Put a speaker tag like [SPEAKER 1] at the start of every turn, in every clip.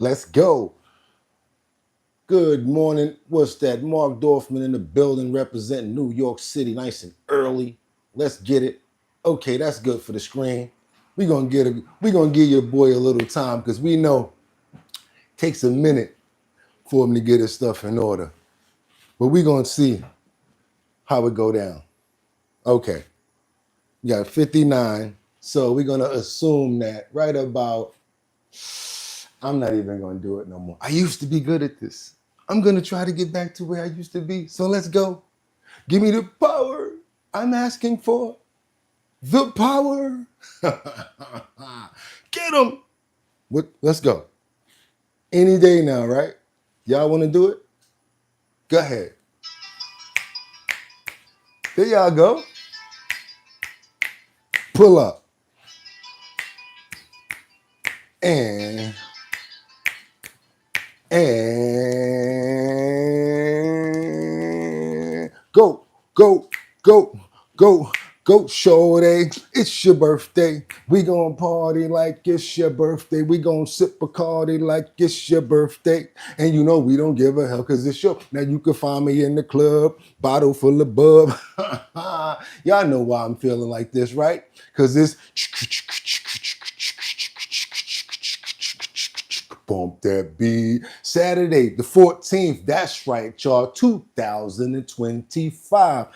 [SPEAKER 1] Let's go. Good morning. What's that? Mark Dorfman in the building representing New York City nice and early. Let's get it. Okay, that's good for the screen. We're gonna give your boy a little time because we know it takes a minute for him to get his stuff in order. But we're gonna see how it go down. Okay. We got 59. So we're gonna assume that right about I'm not even gonna do it no more. I used to be good at this. I'm gonna try to get back to where I used to be. So let's go. Give me the power. I'm asking for the power. Get him. Let's go. Any day now, right? Y'all want to do it? Go ahead. There y'all go. Pull up. And go, go, go, go, go, shorty. It's your birthday. We gonna party like it's your birthday. We gonna sip Bacardi like it's your birthday. And you know we don't give a hell because it's your. Now you can find me in the club, bottle full of bub. Y'all know why I'm feeling like this, right? Because it's bump that beat. Saturday, the 14th. That's right, y'all. 2025.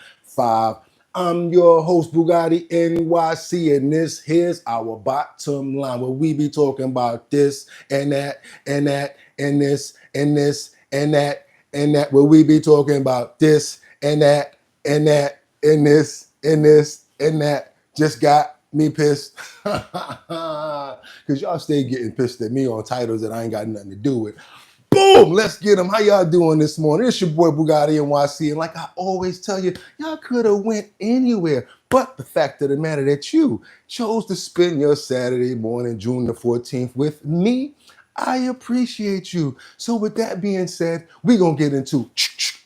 [SPEAKER 1] I'm your host, Bugatti NYC, and this here's our bottom line where we be talking about this and that and that and this and this and that and that, where we be talking about this and that and that and this and this and that. Just got me pissed. Because y'all stay getting pissed at me on titles that I ain't got nothing to do with. Boom! Let's get them. How y'all doing this morning? It's your boy Bugatti NYC. And like I always tell you, y'all could have went anywhere. But the fact of the matter that you chose to spend your Saturday morning, June the 14th, with me, I appreciate you. So with that being said, we're going to get into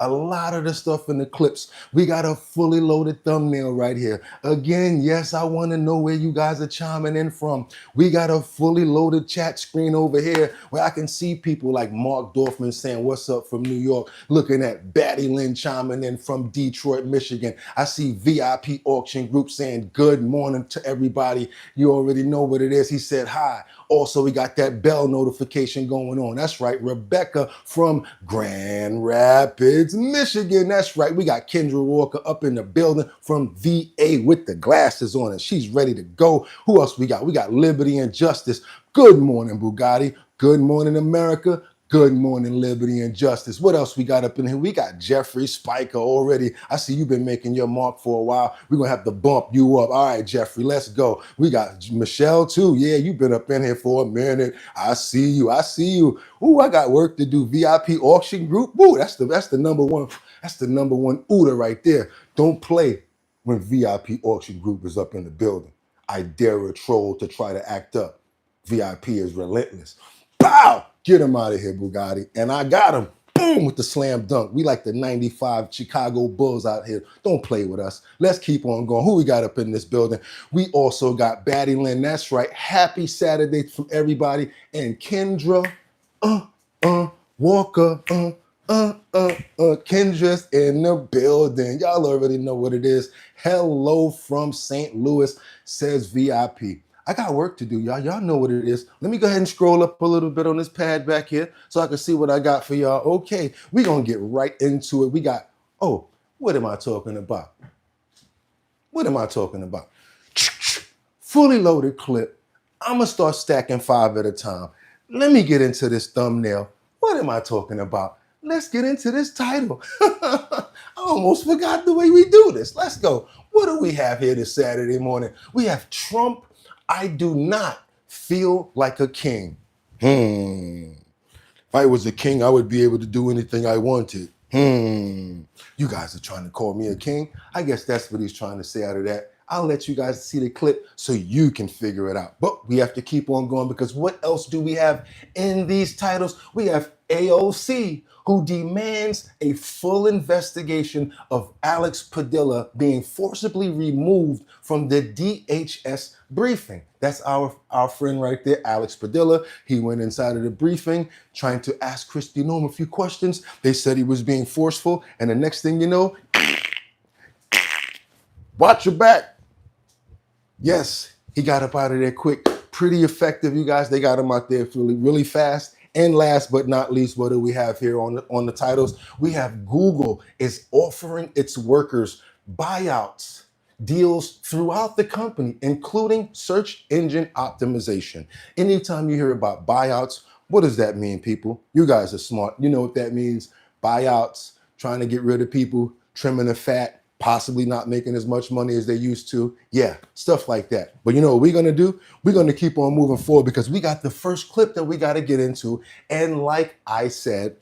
[SPEAKER 1] a lot of the stuff in the clips. We got a fully loaded thumbnail right here. Again, yes, I want to know where you guys are chiming in from. We got a fully loaded chat screen over here where I can see people like Mark Dorfman saying, what's up from New York? Looking at Batty Lynn chiming in from Detroit, Michigan. I see VIP Auction Group saying, good morning to everybody. You already know what it is. He said, hi. Also, we got that bell notification going on. That's right, Rebecca from Grand Rapids, Michigan. That's right, we got Kendra Walker up in the building from VA with the glasses on and she's ready to go. Who else we got? We got Liberty and Justice. Good morning, Bugatti. Good morning, America. Good morning, Liberty and Justice. What else we got up in here? We got Jeffrey Spiker already. I see you've been making your mark for a while. We're going to have to bump you up. All right, Jeffrey, let's go. We got Michelle, too. Yeah, you've been up in here for a minute. I see you. Ooh, I got work to do. VIP Auction Group. Ooh, that's the number one. That's the number one order right there. Don't play when VIP Auction Group is up in the building. I dare a troll to try to act up. VIP is relentless. Pow! Get him out of here, Bugatti. And I got him. Boom! With the slam dunk. We like the 95 Chicago Bulls out here. Don't play with us. Let's keep on going. Who we got up in this building? We also got Batty Lynn. That's right. Happy Saturday from everybody. And Kendra Walker. Kendra's in the building. Y'all already know what it is. Hello from St. Louis, says VIP. I got work to do, y'all. Y'all know what it is. Let me go ahead and scroll up a little bit on this pad back here so I can see what I got for y'all. Okay, we're going to get right into it. We got, what am I talking about? Fully loaded clip. I'm going to start stacking 5 at a time. Let me get into this thumbnail. What am I talking about? Let's get into this title. I almost forgot the way we do this. Let's go. What do we have here this Saturday morning? We have Trump. I do not feel like a king. If I was a king, I would be able to do anything I wanted. You guys are trying to call me a king? I guess that's what he's trying to say out of that. I'll let you guys see the clip so you can figure it out. But we have to keep on going, because what else do we have in these titles? We have AOC, who demands a full investigation of Alex Padilla being forcibly removed from the DHS briefing. That's our friend right there, Alex Padilla. He went inside of the briefing trying to ask Kristi Noem a few questions. They said he was being forceful, and the next thing you know, watch your back. Yes, he got up out of there quick. Pretty effective, you guys. They got him out there really, really fast. And last but not least, what do we have here on the titles? We have Google is offering its workers buyouts deals throughout the company, including search engine optimization. Anytime you hear about buyouts, what does that mean, people? You guys are smart. You know what that means. Buyouts, trying to get rid of people, trimming the fat, possibly not making as much money as they used to. Yeah, stuff like that. But you know what we're going to do? We're going to keep on moving forward, because we got the first clip that we got to get into. And like I said,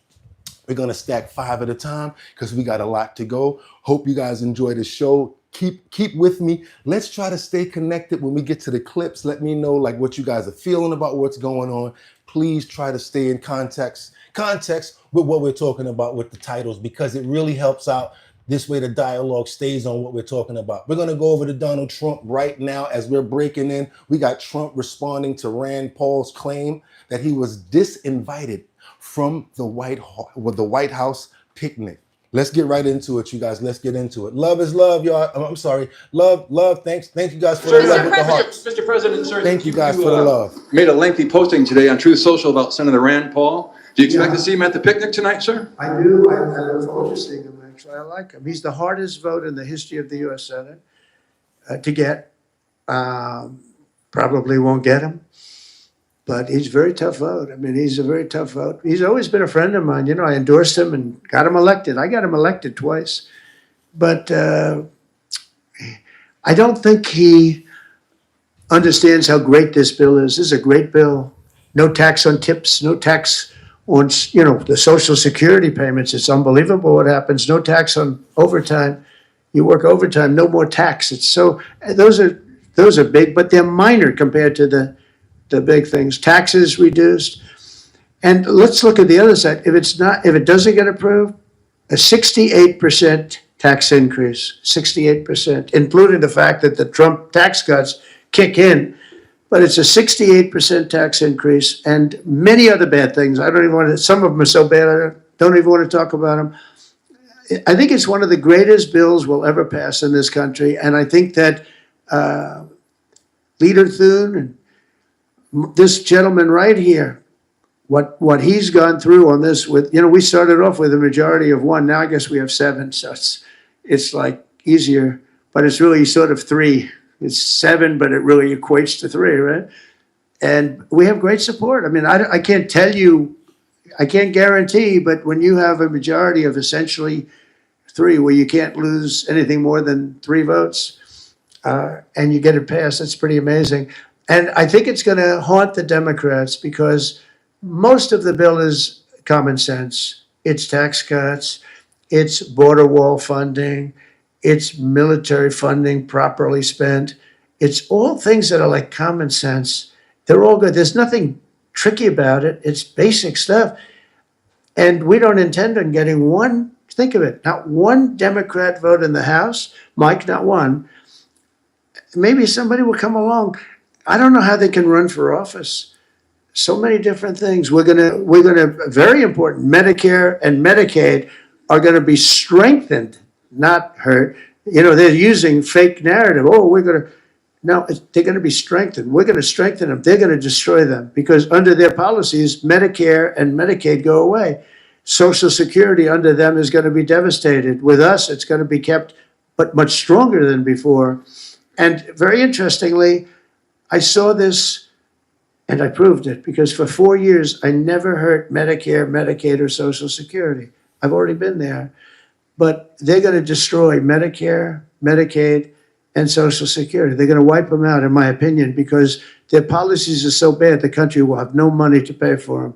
[SPEAKER 1] we're going to stack 5 at a time because we got a lot to go. Hope you guys enjoy the show. Keep with me. Let's try to stay connected when we get to the clips. Let me know like what you guys are feeling about what's going on. Please try to stay in context with what we're talking about with the titles, because it really helps out. This way the dialogue stays on what we're talking about. We're going to go over to Donald Trump right now as we're breaking in. We got Trump responding to Rand Paul's claim that he was disinvited from the White House picnic. Let's get right into it, you guys. Let's get into it. Love is love, y'all. I'm sorry. Love. Thank you guys for the love with the hearts.
[SPEAKER 2] Mr. President, sir.
[SPEAKER 1] Thank you guys for the love.
[SPEAKER 2] Made a lengthy posting today on Truth Social about Senator Rand Paul. Do you expect to see him at the picnic tonight, sir?
[SPEAKER 3] I do. I look forward to seeing him. Actually, I like him. He's the hardest vote in the history of the U.S. Senate to get. Probably won't get him, but he's a very tough vote. I mean, he's a very tough vote. He's always been a friend of mine. You know, I endorsed him and got him elected. I got him elected twice, but I don't think he understands how great this bill is. This is a great bill. No tax on tips, no tax on, you know, the Social Security payments. It's unbelievable what happens. No tax on overtime. You work overtime, no more tax. It's so, those are big, but they're minor compared to the big things. Taxes reduced. And let's look at the other side. If it doesn't get approved, a 68% tax increase, 68%, including the fact that the Trump tax cuts kick in. But it's a 68% tax increase and many other bad things. I don't even want to, some of them are so bad, I don't even want to talk about them. I think it's one of the greatest bills we'll ever pass in this country. And I think that Leader Thune and this gentleman right here, what he's gone through on this with, you know, we started off with a majority of 1. Now I guess we have 7. So it's like easier, but it's really sort of 3. It's 7, but it really equates to 3, right? And we have great support. I mean, I can't tell you, I can't guarantee, but when you have a majority of essentially 3, where you can't lose anything more than 3 votes, and you get it passed, that's pretty amazing. And I think it's going to haunt the Democrats because most of the bill is common sense. It's tax cuts, it's border wall funding, it's military funding properly spent. It's all things that are like common sense. They're all good. There's nothing tricky about it. It's basic stuff. And we don't intend on getting one, think of it, not one Democrat vote in the House. Mike, not one. Maybe somebody will come along. I don't know how they can run for office. So many different things. We're gonna, very important, Medicare and Medicaid are gonna be strengthened, not hurt. You know, they're using fake narrative. Oh, no, they're going to be strengthened. We're going to strengthen them. They're going to destroy them because under their policies, Medicare and Medicaid go away. Social Security under them is going to be devastated. With us, it's going to be kept, but much stronger than before. And very interestingly, I saw this and I proved it because for 4 years, I never hurt Medicare, Medicaid, or Social Security. I've already been there. But they're going to destroy Medicare, Medicaid, and Social Security. They're going to wipe them out, in my opinion, because their policies are so bad, the country will have no money to pay for them.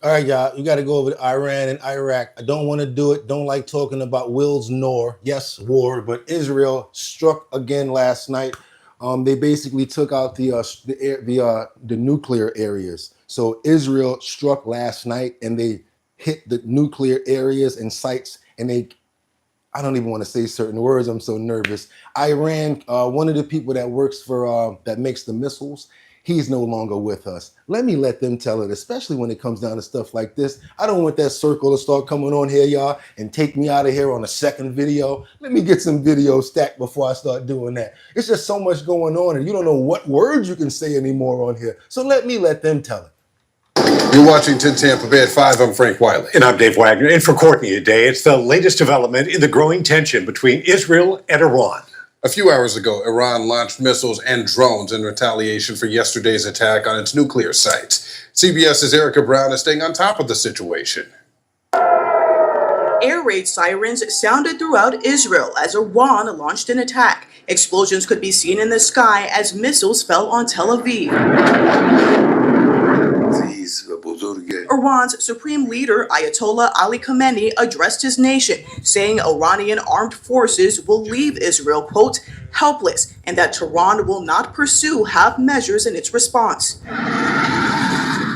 [SPEAKER 1] All right, y'all, you got to go over to Iran and Iraq. I don't want to do it. Don't like talking about wills nor. Yes, war, but Israel struck again last night. They basically took out the nuclear areas. So Israel struck last night and they hit the nuclear areas and sites, and I don't even want to say certain words. I'm so nervous. Iran, one of the people that works for, that makes the missiles, he's no longer with us. Let them tell it, especially when it comes down to stuff like this. I don't want that circle to start coming on here, y'all, and take me out of here on a second video. Let me get some videos stacked before I start doing that. It's just so much going on, and you don't know what words you can say anymore on here. So let them tell it.
[SPEAKER 4] You're watching 10 Tampa Bay at 5. I'm Frank Wiley.
[SPEAKER 5] And I'm Dave Wagner. And for Courtney today, it's the latest development in the growing tension between Israel and Iran.
[SPEAKER 4] A few hours ago, Iran launched missiles and drones in retaliation for yesterday's attack on its nuclear sites. CBS's Erica Brown is staying on top of the situation.
[SPEAKER 6] Air raid sirens sounded throughout Israel as Iran launched an attack. Explosions could be seen in the sky as missiles fell on Tel Aviv. Iran's supreme leader, Ayatollah Ali Khamenei, addressed his nation, saying Iranian armed forces will leave Israel, quote, helpless, and that Tehran will not pursue half measures in its response.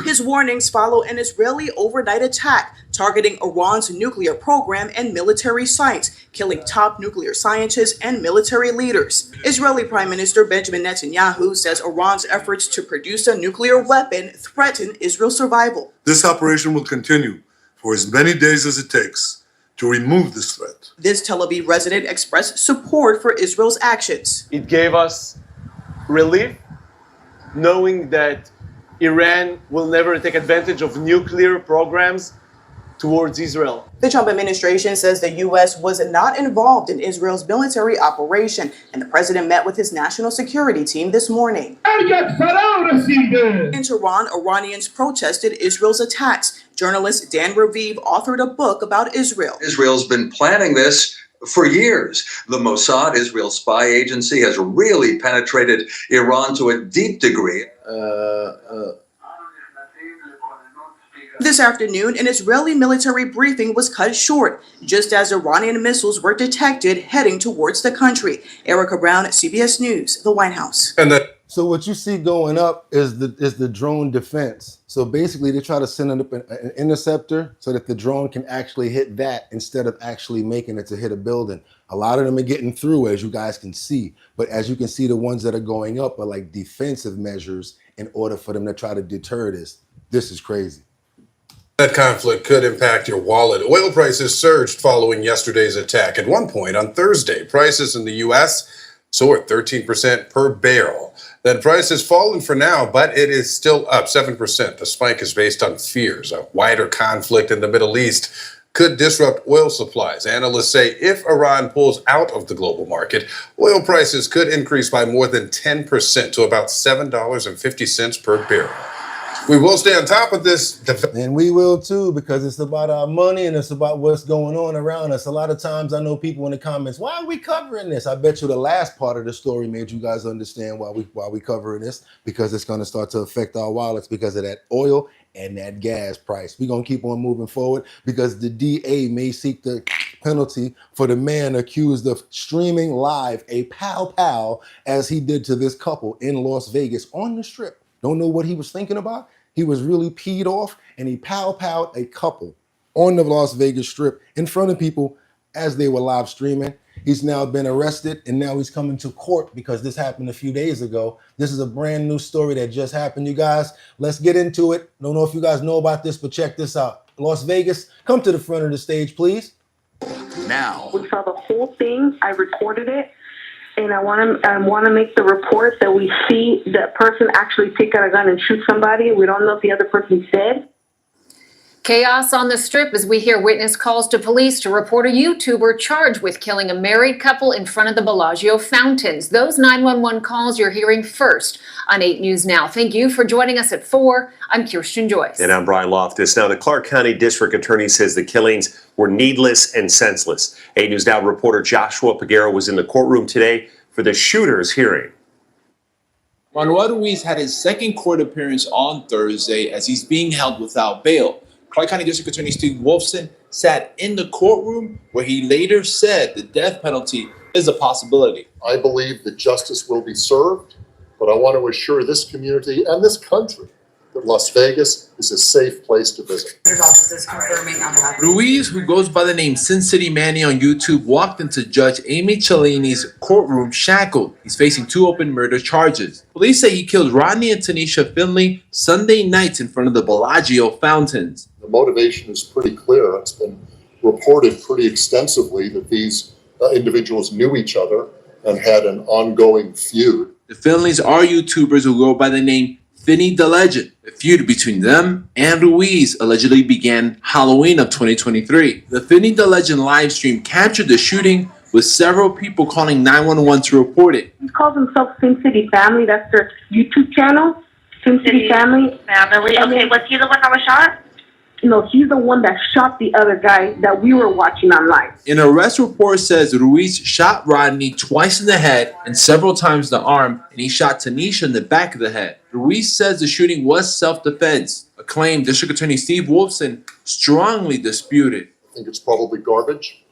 [SPEAKER 6] His warnings follow an Israeli overnight attack targeting Iran's nuclear program and military sites, killing top nuclear scientists and military leaders. Israeli Prime Minister Benjamin Netanyahu says Iran's efforts to produce a nuclear weapon threaten Israel's survival.
[SPEAKER 7] This operation will continue for as many days as it takes to remove this threat.
[SPEAKER 6] This Tel Aviv resident expressed support for Israel's actions.
[SPEAKER 8] It gave us relief knowing that Iran will never take advantage of nuclear programs towards Israel.
[SPEAKER 6] The Trump administration says the U.S. was not involved in Israel's military operation, and the president met with his national security team this morning. In Tehran, Iranians protested Israel's attacks. Journalist Dan Raviv authored a book about Israel.
[SPEAKER 2] Israel's been planning this for years. The Mossad, Israel's spy agency, has really penetrated Iran to a deep degree.
[SPEAKER 6] This afternoon, an Israeli military briefing was cut short, just as Iranian missiles were detected heading towards the country. Erica Brown, CBS News, the White House.
[SPEAKER 1] So what you see going up is the drone defense. So basically, they try to send up an interceptor so that the drone can actually hit that instead of actually making it to hit a building. A lot of them are getting through, as you guys can see. But as you can see, the ones that are going up are like defensive measures in order for them to try to deter this. This is crazy.
[SPEAKER 4] That conflict could impact your wallet. Oil prices surged following yesterday's attack. At one point on Thursday, prices in the U.S. soared 13% per barrel. That price has fallen for now, but it is still up 7%. The spike is based on fears a wider conflict in the Middle East could disrupt oil supplies. Analysts say if Iran pulls out of the global market, oil prices could increase by more than 10% to about $7.50 per barrel. We will stay on top of this.
[SPEAKER 1] And we will too, because it's about our money and it's about what's going on around us. A lot of times I know people in the comments, why are we covering this? I bet you the last part of the story made you guys understand why we covering this, because it's going to start to affect our wallets because of that oil and that gas price. We're going to keep on moving forward because the DA may seek the penalty for the man accused of streaming live a pow as he did to this couple in Las Vegas on the Strip. Don't know what he was thinking about. He was really peed off and he pow-powed a couple on the Las Vegas Strip in front of people as they were live streaming. He's now been arrested and now he's coming to court because this happened a few days ago. This is a brand new story that just happened, you guys. Let's get into it. Don't know if you guys know about this, but check this out. Las Vegas, come to the front of the stage, please.
[SPEAKER 9] Now. We saw the whole thing. I recorded it. And I want to make the report that we see that person actually take out a gun and shoot somebody. We don't know if the other person said.
[SPEAKER 10] Chaos on the Strip as we hear witness calls to police to report a YouTuber charged with killing a married couple in front of the Bellagio fountains. Those 911 calls you're hearing first on 8 News Now. Thank you for joining us at 4. I'm Kirsten Joyce.
[SPEAKER 5] And I'm Brian Loftus. Now, the Clark County District Attorney says the killings were needless and senseless. 8 News Now reporter Joshua Peguero was in the courtroom today for the shooter's hearing.
[SPEAKER 11] Manuel Ruiz had his second court appearance on Thursday as he's being held without bail. Clark County District Attorney Steve Wolfson sat in the courtroom where he later said the death penalty is a possibility.
[SPEAKER 12] I believe that justice will be served, but I want to assure this community and this country that Las Vegas is a safe place to visit.
[SPEAKER 11] Ruiz, who goes by the name Sin City Manny on YouTube, walked into Judge Amy Cellini's courtroom shackled. He's facing 2 open murder charges. Police say he killed Rodney and Tanisha Finley Sunday nights in front of the Bellagio fountains.
[SPEAKER 12] The motivation is pretty clear. It's been reported pretty extensively that these individuals knew each other and had an ongoing feud.
[SPEAKER 11] The Finleys are YouTubers who go by the name Finny the Legend. The feud between them and Ruiz allegedly began Halloween of 2023. The Finny the Legend live stream captured the shooting with several people calling 911 to report it.
[SPEAKER 9] He calls himself Sin City Family. That's their YouTube channel. Sin City Family.
[SPEAKER 13] Okay, was he the one that was shot?
[SPEAKER 9] No, he's the one that shot the other guy that we were watching online.
[SPEAKER 11] An arrest report says Ruiz shot Rodney twice in the head and several times in the arm, and he shot Tanisha in the back of the head. Ruiz says the shooting was self-defense, a claim District Attorney Steve Wolfson strongly disputed.
[SPEAKER 12] I think it's probably garbage.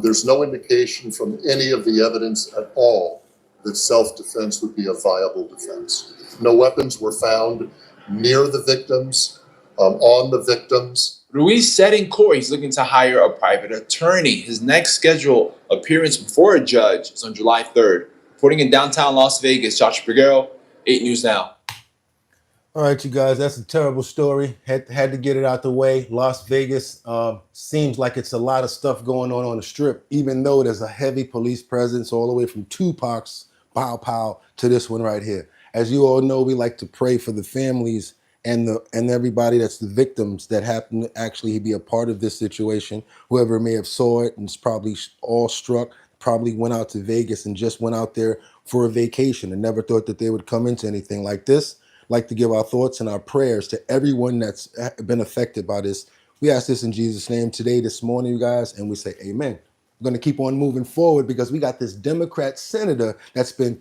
[SPEAKER 12] There's no indication from any of the evidence at all that self-defense would be a viable defense. No weapons were found near the victims, on the victims.
[SPEAKER 11] Ruiz said in court he's looking to hire a private attorney. His next scheduled appearance before a judge is on July 3rd. Reporting in downtown Las Vegas, Joshua Peguero, 8 News Now.
[SPEAKER 1] All right, you guys, that's a terrible story. Had to get it out the way. Las Vegas seems like it's a lot of stuff going on the strip, even though there's a heavy police presence all the way from Tupac's Pow Pow to this one right here. As you all know, we like to pray for the families and everybody that's the victims that happen to actually be a part of this situation. Whoever may have saw it and is probably all struck, probably went out to Vegas and just went out there for a vacation and never thought that they would come into anything like this. Like to give our thoughts and our prayers to everyone that's been affected by this. We ask this in Jesus' name today, this morning, you guys, and we say amen. We're going to keep on moving forward because we got this Democrat senator that's been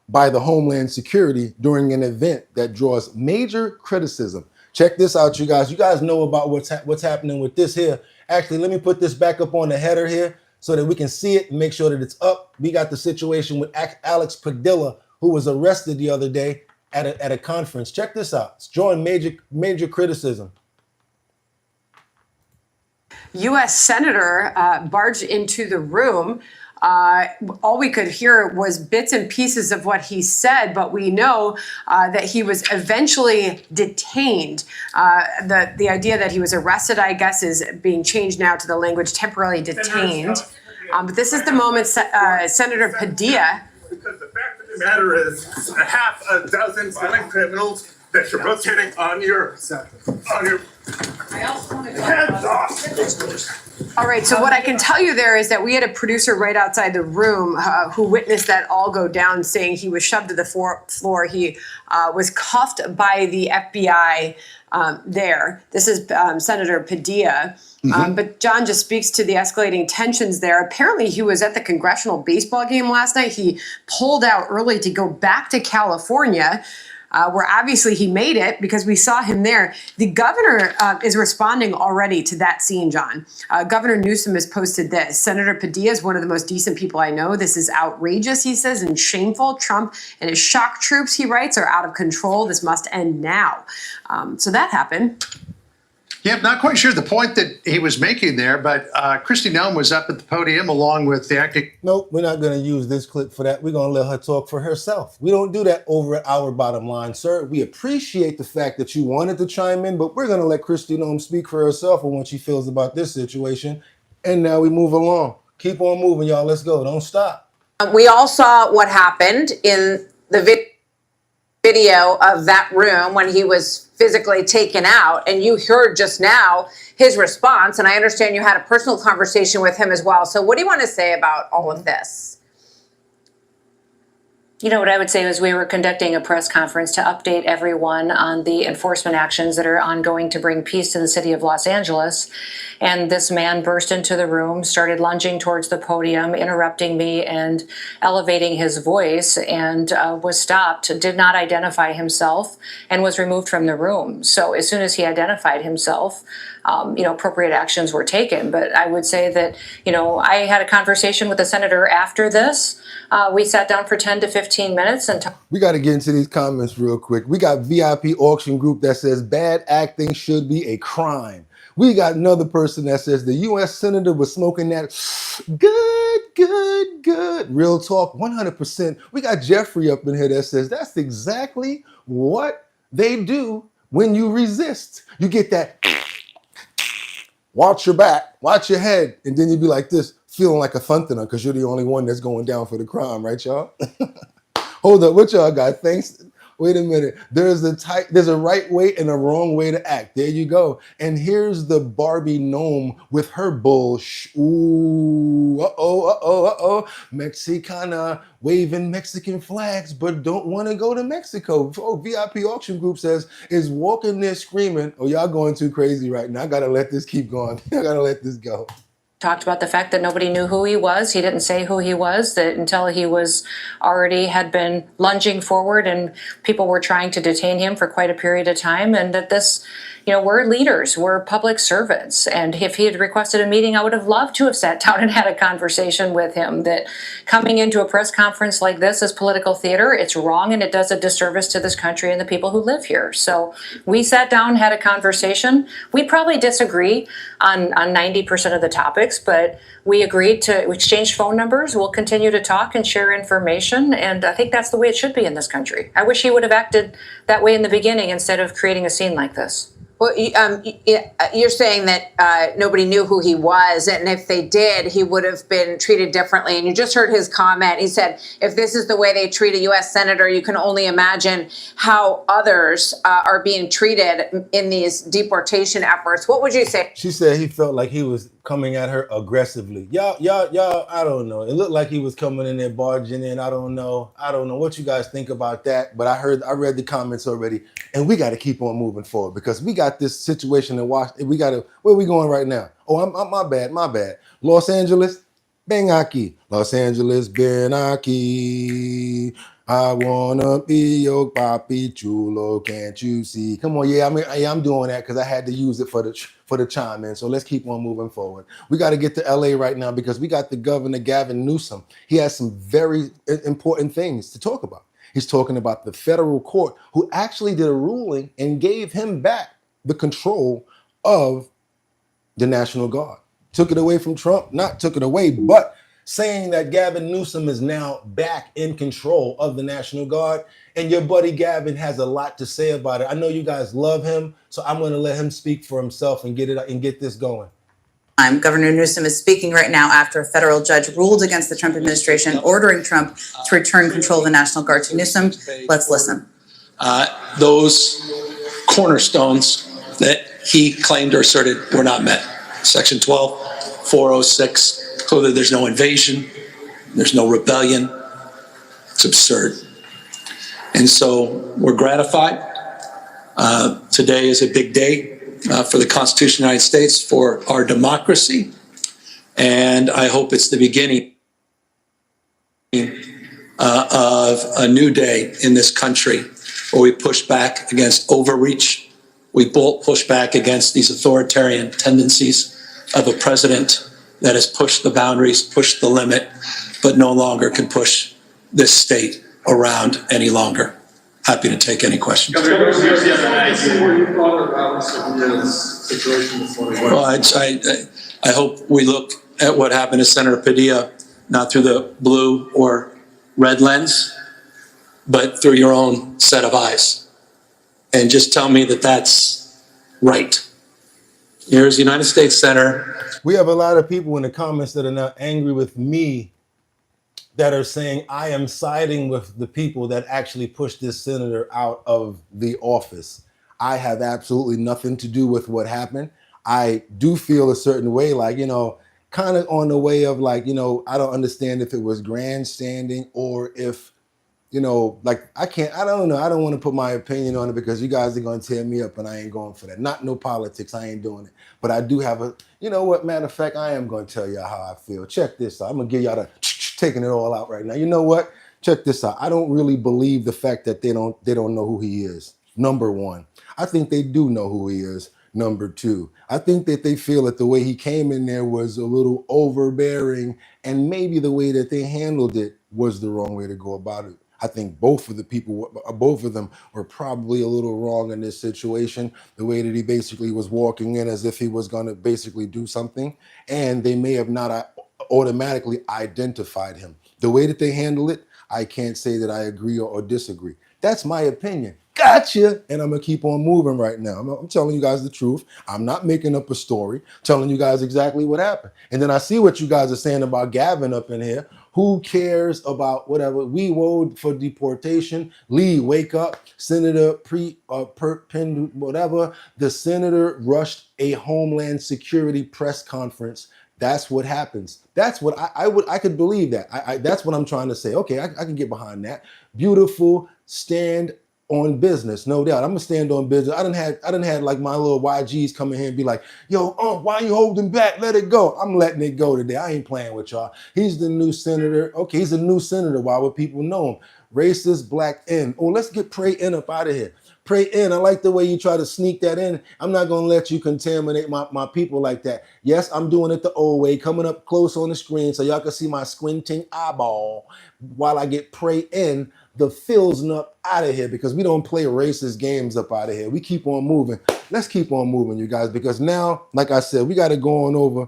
[SPEAKER 1] by the Homeland Security during an event that draws major criticism. Check this out, you guys. You guys know about what's happening with this here. Actually, let me put this back up on the header here so that we can see it and make sure that it's up. We got the situation with Alex Padilla, who was arrested the other day at a conference. Check this out. It's drawing major criticism.
[SPEAKER 14] U.S. Senator barged into the room. All we could hear was bits and pieces of what he said, but we know that he was eventually detained. The idea that he was arrested, I guess, is being changed now to the language temporarily detained. But this is the moment Senator Padilla.
[SPEAKER 15] Because the fact of the matter is, a half a dozen violent criminals that you're rotating on your heads off.
[SPEAKER 14] All right, so what I can tell you there is that we had a producer right outside the room who witnessed that all go down, saying he was shoved to the floor. He was cuffed by the FBI there. This is Senator Padilla. But John just speaks to the escalating tensions there. Apparently, he was at the Congressional baseball game last night. He pulled out early to go back to California, where obviously he made it because we saw him there. The governor is responding already to that scene, John. Governor Newsom has posted this. Senator Padilla is one of the most decent people I know. This is outrageous, he says, and shameful. Trump and his shock troops, he writes, are out of control. This must end now. So that happened.
[SPEAKER 16] Yeah, I'm not quite sure the point that he was making there, but Kristi Noem was up at the podium along with the acting.
[SPEAKER 1] Nope, we're not going to use this clip for that. We're going to let her talk for herself. We don't do that over at our bottom line, sir. We appreciate the fact that you wanted to chime in, but we're going to let Kristi Noem speak for herself on what she feels about this situation. And now we move along. Keep on moving, y'all. Let's go. Don't stop.
[SPEAKER 17] We all saw what happened in the video of that room when he was physically taken out, and you heard just now his response, and I understand you had a personal conversation with him as well. So what do you want to say about all of this?
[SPEAKER 10] You know, what I would say is we were conducting a press conference to update everyone on the enforcement actions that are ongoing to bring peace to the city of Los Angeles. And this man burst into the room, started lunging towards the podium, interrupting me and elevating his voice, and was stopped, did not identify himself, and was removed from the room. So as soon as he identified himself, appropriate actions were taken. But I would say that, I had a conversation with the senator after this. We sat down for 10 to 15 minutes and
[SPEAKER 1] We got to get into these comments real quick. We got VIP Auction Group that says bad acting should be a crime. We got another person that says the U.S. Senator was smoking that good. Real talk, 100%. We got Jeffrey up in here that says that's exactly what they do when you resist. You get that, watch your back, watch your head, and then you be like this, feeling like a thunter because you're the only one that's going down for the crime, right, y'all? Hold up, what y'all got? Thanks. Wait a minute. There's a right way and a wrong way to act. There you go. And here's the Barbie gnome with her bullshit. Ooh, Mexicana waving Mexican flags, but don't want to go to Mexico. Oh, VIP Auction Group says is walking there screaming. Oh, y'all going too crazy right now. I gotta let this keep going. I gotta let this go.
[SPEAKER 10] talked about the fact that nobody knew who he was. He didn't say who he was, that until he was already had been lunging forward and people were trying to detain him for quite a period of time. And that this, we're leaders, we're public servants. And if he had requested a meeting, I would have loved to have sat down and had a conversation with him. That coming into a press conference like this is political theater. It's wrong, and it does a disservice to this country and the people who live here. So we sat down, had a conversation. We probably disagree on 90% of the topics, but we agreed to exchange phone numbers. We'll continue to talk and share information, and I think that's the way it should be in this country. I wish he would have acted that way in the beginning instead of creating a scene like this.
[SPEAKER 17] Well, you're saying that nobody knew who he was, and if they did, he would have been treated differently. And you just heard his comment. He said, if this is the way they treat a U.S. senator, you can only imagine how others are being treated in these deportation efforts. What would you say?
[SPEAKER 1] She said he felt like he was coming at her aggressively. Y'all, I don't know. It looked like he was coming in there, barging in. I don't know what you guys think about that, but I read the comments already, and we got to keep on moving forward because we got this situation in Washington. Where are we going right now? Oh, my bad. Los Angeles, ven aquí. Los Angeles, ven aquí. I wanna be your papi chulo, can't you see? Come on, I'm doing that because I had to use it for the chime in. So let's keep on moving forward. We got to get to LA right now because we got the governor, Gavin Newsom. He has some very important things to talk about. He's talking about the federal court who actually did a ruling and gave him back the control of the National Guard. Took it away from Trump, not took it away, but saying that Gavin Newsom is now back in control of the National Guard. And your buddy Gavin has a lot to say about it. I know you guys love him, so I'm going to let him speak for himself and get this going.
[SPEAKER 18] Governor Newsom is speaking right now after a federal judge ruled against the Trump administration, ordering Trump to return control of the National Guard to Newsom. Let's listen.
[SPEAKER 19] Those cornerstones that he claimed or asserted were not met. Section 12, 406, clearly there's no invasion, there's no rebellion. It's absurd. And so we're gratified. Today is a big day for the Constitution of the United States, for our democracy. And I hope it's the beginning of a new day in this country where we push back against overreach. We push back against these authoritarian tendencies of a president that has pushed the boundaries, pushed the limit, but no longer can push this state around any longer. Happy to take any questions. Well, I hope we look at what happened to Senator Padilla, not through the blue or red lens, but through your own set of eyes. And just tell me that that's right. Here's the United States Senator.
[SPEAKER 1] We have a lot of people in the comments that are now angry with me that are saying I am siding with the people that actually pushed this senator out of the office. I have absolutely nothing to do with what happened. I do feel a certain way, like, kind of on the way of like, I don't understand if it was grandstanding or if you know, like I don't know. I don't want to put my opinion on it because you guys are going to tear me up and I ain't going for that. Not no politics. I ain't doing it. But I do have you know what, matter of fact, I am going to tell y'all how I feel. Check this out. I'm going to give y'all the taking it all out right now. You know what? Check this out. I don't really believe the fact that they don't know who he is. Number one. I think they do know who he is. Number two, I think that they feel that the way he came in there was a little overbearing, and maybe the way that they handled it was the wrong way to go about it. I think both of them were probably a little wrong in this situation. The way that he basically was walking in as if he was going to basically do something, and they may have not automatically identified him. The way that they handle it, I can't say that I agree or disagree. That's my opinion. Gotcha. And I'm going to keep on moving right now. I'm telling you guys the truth. I'm not making up a story, telling you guys exactly what happened. And then I see what you guys are saying about Gavin up in here. Who cares about whatever? We voted for deportation. Lee, wake up. Senator whatever. The senator rushed a Homeland Security press conference. That's what happens. That's what I could believe that. That's what I'm trying to say. Okay, I can get behind that. Beautiful. Stand on business, no doubt. I'm gonna stand on business. I done had like my little YGs come in here and be like, yo, why you holding back? Let it go. I'm letting it go today. I ain't playing with y'all. He's the new senator. Okay, he's a new senator. Why would people know him? Racist black N. Oh, let's get Pray N up out of here. Pray N. I like the way you try to sneak that in. I'm not gonna let you contaminate my people like that. Yes, I'm doing it the old way, coming up close on the screen so y'all can see my squinting eyeball while I get Pray N the fills up out of here, because we don't play racist games up out of here. We keep on moving. Let's keep on moving, you guys, because now, like I said, we got to go on over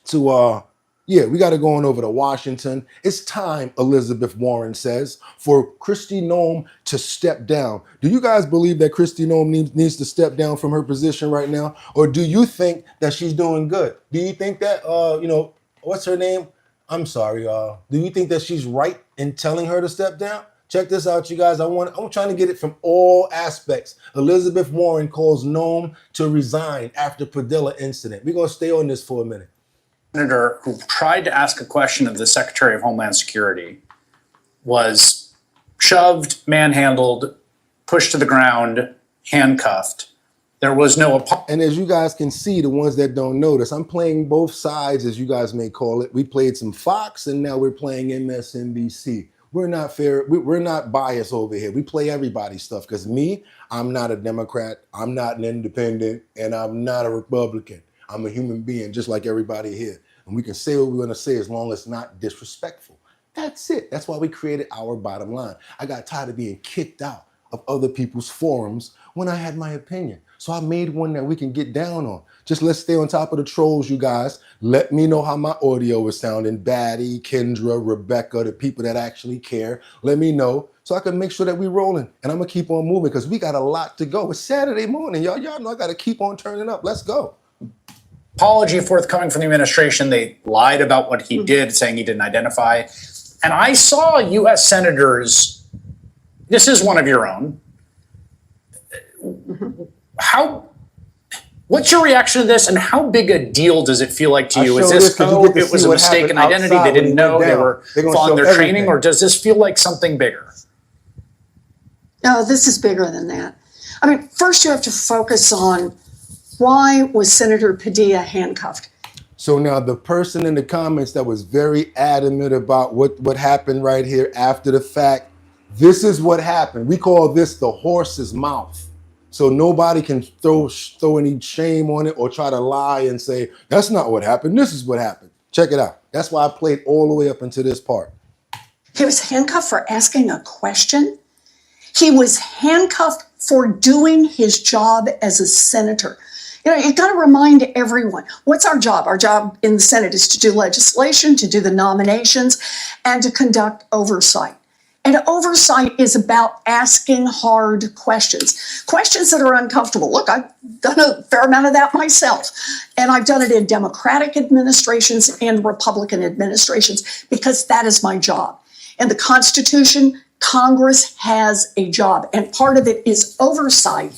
[SPEAKER 1] to to Washington. It's time, Elizabeth Warren says, for Kristi Noem to step down. Do you guys believe that Kristi Noem needs to step down from her position right now? Or do you think that she's doing good? Do you think that, what's her name? I'm sorry, do you think that she's right in telling her to step down? Check this out, you guys. I'm trying to get it from all aspects. Elizabeth Warren calls Noem to resign after Padilla incident. We're going to stay on this for a minute.
[SPEAKER 20] Senator who tried to ask a question of the Secretary of Homeland Security was shoved, manhandled, pushed to the ground, handcuffed. There was no...
[SPEAKER 1] And as you guys can see, the ones that don't notice, I'm playing both sides, as you guys may call it. We played some Fox, and now we're playing MSNBC. We're not fair. We're not biased over here. We play everybody's stuff, because I'm not a Democrat, I'm not an independent, and I'm not a Republican. I'm a human being just like everybody here. And we can say what we want to say as long as it's not disrespectful. That's it. That's why we created our bottom line. I got tired of being kicked out of other people's forums when I had my opinion. So I made one that we can get down on. Just let's stay on top of the trolls, you guys. Let me know how my audio is sounding. Batty, Kendra, Rebecca, the people that actually care. Let me know so I can make sure that we're rolling. And I'm going to keep on moving because we got a lot to go. It's Saturday morning, y'all. Y'all know I got to keep on turning up. Let's go.
[SPEAKER 20] Apology forthcoming from the administration. They lied about what he did, saying he didn't identify. And I saw U.S. senators, this is one of your own. What's your reaction to this, and how big a deal does it feel like to you? Is this, it was a mistaken identity, they didn't know, they were following their training, or does this feel like something bigger?
[SPEAKER 21] No, this is bigger than that. I mean, first you have to focus on why was Senator Padilla handcuffed?
[SPEAKER 1] So now the person in the comments that was very adamant about what happened right here after the fact, this is what happened. We call this the horse's mouth. So nobody can throw any shame on it or try to lie and say, that's not what happened. This is what happened. Check it out. That's why I played all the way up into this part.
[SPEAKER 21] He was handcuffed for asking a question. He was handcuffed for doing his job as a senator. You know, you got to remind everyone, what's our job? Our job in the Senate is to do legislation, to do the nominations, and to conduct oversight. And oversight is about asking hard questions, questions that are uncomfortable. Look, I've done a fair amount of that myself, and I've done it in Democratic administrations and Republican administrations because that is my job. In the Constitution, Congress has a job, and part of it is oversight.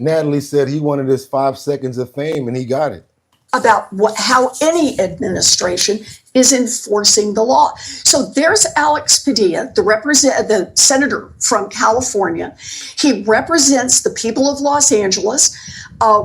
[SPEAKER 1] Natalie said he wanted his 5 seconds of fame, and he got it.
[SPEAKER 21] about how any administration is enforcing the law. So there's Alex Padilla, the senator from California. He represents the people of Los Angeles.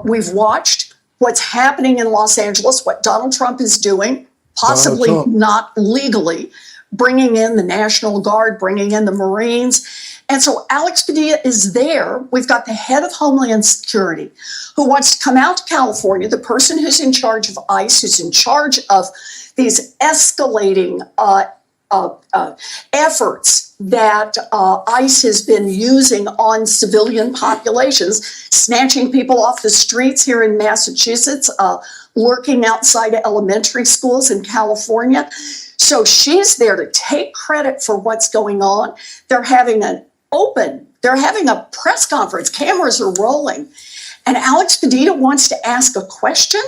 [SPEAKER 21] We've watched what's happening in Los Angeles, what Donald Trump is doing, possibly not legally, bringing in the National Guard, bringing in the Marines. And so Alex Padilla is there. We've got the head of Homeland Security who wants to come out to California, the person who's in charge of ICE, who's in charge of these escalating efforts that ICE has been using on civilian populations, snatching people off the streets here in Massachusetts, lurking outside of elementary schools in California. So she's there to take credit for what's going on. They're having a press conference, cameras are rolling, and Alex Padilla wants to ask a question,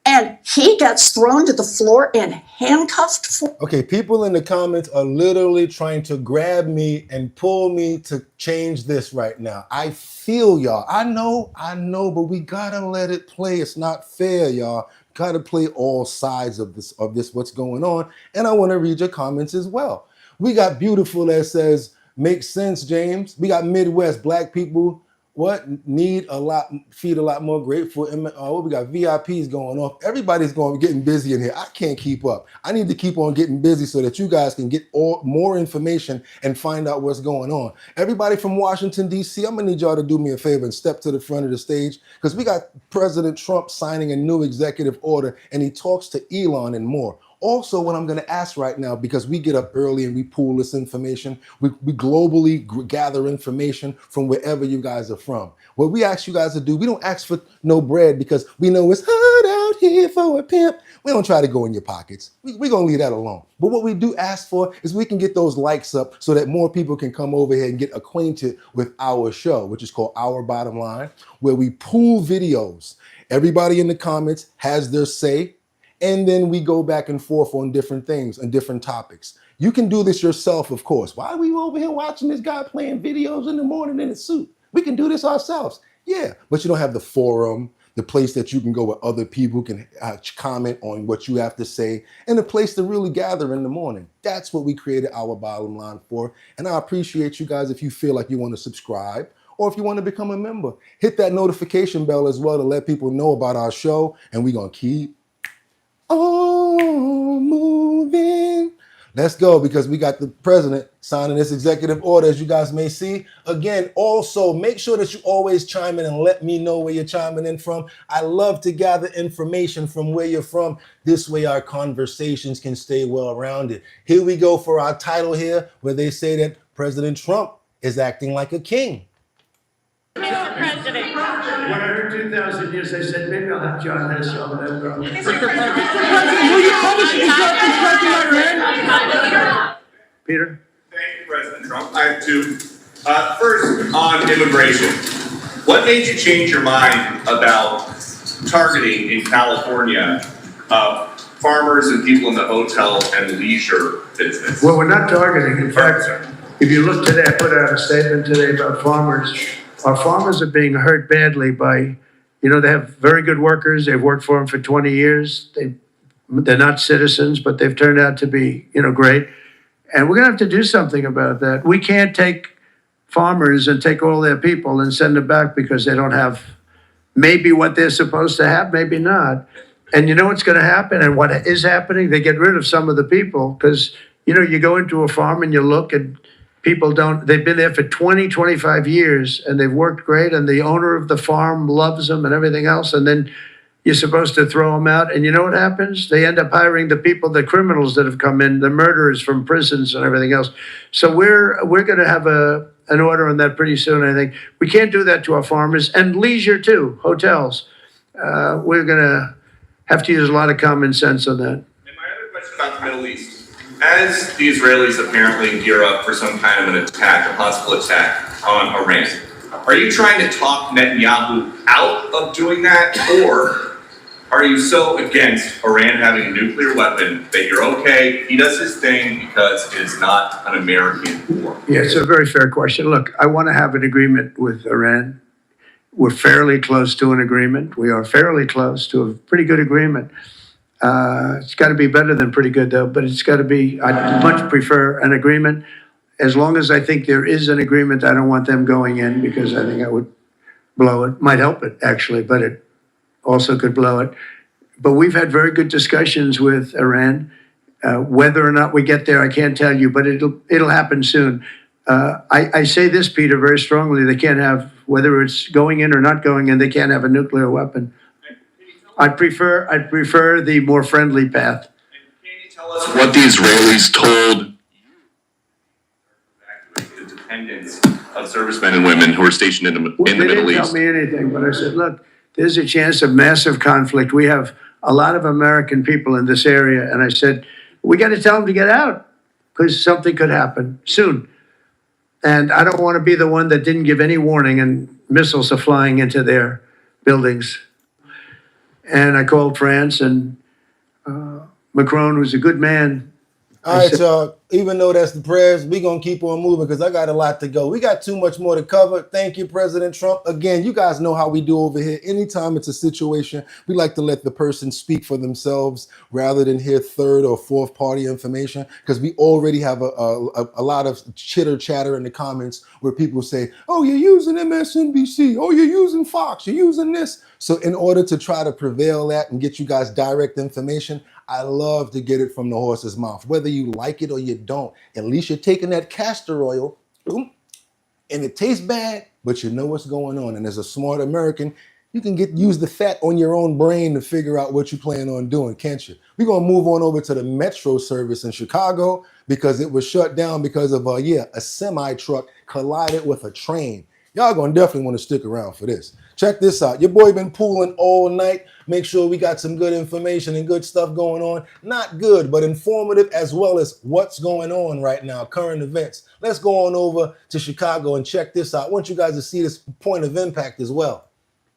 [SPEAKER 21] and he gets thrown to the floor and handcuffed.
[SPEAKER 1] Okay, people in the comments are literally trying to grab me and pull me to change this right now. I feel y'all. I know, but we gotta let it play. It's not fair, y'all. Gotta play all sides of this, what's going on. And I want to read your comments as well. We got Beautiful that says, makes sense, James. We got Midwest, black people, feed a lot more grateful. We got VIPs going off. Everybody's getting busy in here. I can't keep up. I need to keep on getting busy so that you guys can get more information and find out what's going on. Everybody from Washington, D.C., I'm gonna need y'all to do me a favor and step to the front of the stage, because we got President Trump signing a new executive order, and he talks to Elon and more. Also, what I'm going to ask right now, because we get up early and we pool this information, we globally gather information from wherever you guys are from. What we ask you guys to do, we don't ask for no bread because we know it's hard out here for a pimp. We don't try to go in your pockets. We're going to leave that alone. But what we do ask for is we can get those likes up so that more people can come over here and get acquainted with our show, which is called Our Bottom Line, where we pool videos. Everybody in the comments has their say. And then we go back and forth on different things and different topics. You can do this yourself, of course. Why are we over here watching this guy playing videos in the morning in a suit? We can do this ourselves. Yeah, but you don't have the forum, the place that you can go where other people can comment on what you have to say, and a place to really gather in the morning. That's what we created Our Bottom Line for. And I appreciate you guys if you feel like you want to subscribe, or if you want to become a member. Hit that notification bell as well to let people know about our show, and we're going to keep moving. Let's go, because we got the president signing this executive order, as you guys may see. Again, also make sure that you always chime in and let me know where you're chiming in from. I love to gather information from where you're from. This way our conversations can stay well-rounded. Here we go for our title here, where they say that President Trump is acting like a king.
[SPEAKER 13] Mr. President.
[SPEAKER 3] When I heard 2,000 years, I said, maybe I'll have John Hess on that problem.
[SPEAKER 13] Mr. President, will you publish the instructions Iran?
[SPEAKER 3] Peter?
[SPEAKER 22] Thank you, President Trump. I have two. First, on immigration. What made you change your mind about targeting in California farmers and people in the hotel and leisure business?
[SPEAKER 3] Well, we're not targeting. In fact, if you look today, I put out a statement today about farmers. Our farmers are being hurt badly by, they have very good workers. They've worked for them for 20 years. They're not citizens, but they've turned out to be, great. And we're going to have to do something about that. We can't take farmers and take all their people and send them back because they don't have maybe what they're supposed to have, maybe not. And you know what's going to happen and what is happening? They get rid of some of the people because, you go into a farm and you look and people they've been there for 20, 25 years and they've worked great and the owner of the farm loves them and everything else. And then you're supposed to throw them out. And you know what happens? They end up hiring the people, the criminals that have come in, the murderers from prisons and everything else. So we're going to have an order on that pretty soon, I think. We can't do that to our farmers and leisure too, hotels. We're going to have to use a lot of common sense on that.
[SPEAKER 22] And my other question about the Middle East. As the Israelis apparently gear up for some kind of an attack, a possible attack on Iran, are you trying to talk Netanyahu out of doing that? Or are you so against Iran having a nuclear weapon that you're okay, he does his thing because it is not an American war?
[SPEAKER 3] Yeah, it's a very fair question. Look, I want to have an agreement with Iran. we're fairly close to an agreement. We are fairly close to a pretty good agreement. It's got to be better than pretty good, though, but it's got to be, I'd much prefer an agreement. As long as I think there is an agreement, I don't want them going in because I think I would blow it. Might help it, actually, but it also could blow it. But we've had very good discussions with Iran. Whether or not we get there, I can't tell you, but it'll happen soon. I say this, Peter, very strongly. They can't have, whether it's going in or not going in, they can't have a nuclear weapon. I'd prefer the more friendly path.
[SPEAKER 22] Tell us what the Israelis told the dependents of servicemen and women who are stationed in the Middle East.
[SPEAKER 3] They didn't tell me anything, but I said, look, there's a chance of massive conflict. We have a lot of American people in this area, and I said, we got to tell them to get out because something could happen soon. And I don't want to be the one that didn't give any warning and missiles are flying into their buildings. And I called France and Macron, who's a good man.
[SPEAKER 1] All right, y'all. Even though that's the prayers, we're going to keep on moving because I got a lot to go. We got too much more to cover. Thank you, President Trump. Again, you guys know how we do over here. Anytime it's a situation, we like to let the person speak for themselves rather than hear third or fourth party information because we already have a lot of chitter chatter in the comments where people say, oh, you're using MSNBC. Oh, you're using Fox. You're using this. So in order to try to prevail that and get you guys direct information, I love to get it from the horse's mouth. Whether you like it or you don't, at least you're taking that castor oil, and it tastes bad, but you know what's going on. And as a smart American, you can use the fat on your own brain to figure out what you plan on doing, can't you? We're going to move on over to the Metro service in Chicago because it was shut down because of, a semi-truck collided with a train. Y'all going to definitely want to stick around for this. Check this out. Your boy been pooling all night. Make sure we got some good information and good stuff going on. Not good, but informative as well as what's going on right now, current events. Let's go on over to Chicago and check this out. I want you guys to see this point of impact as well.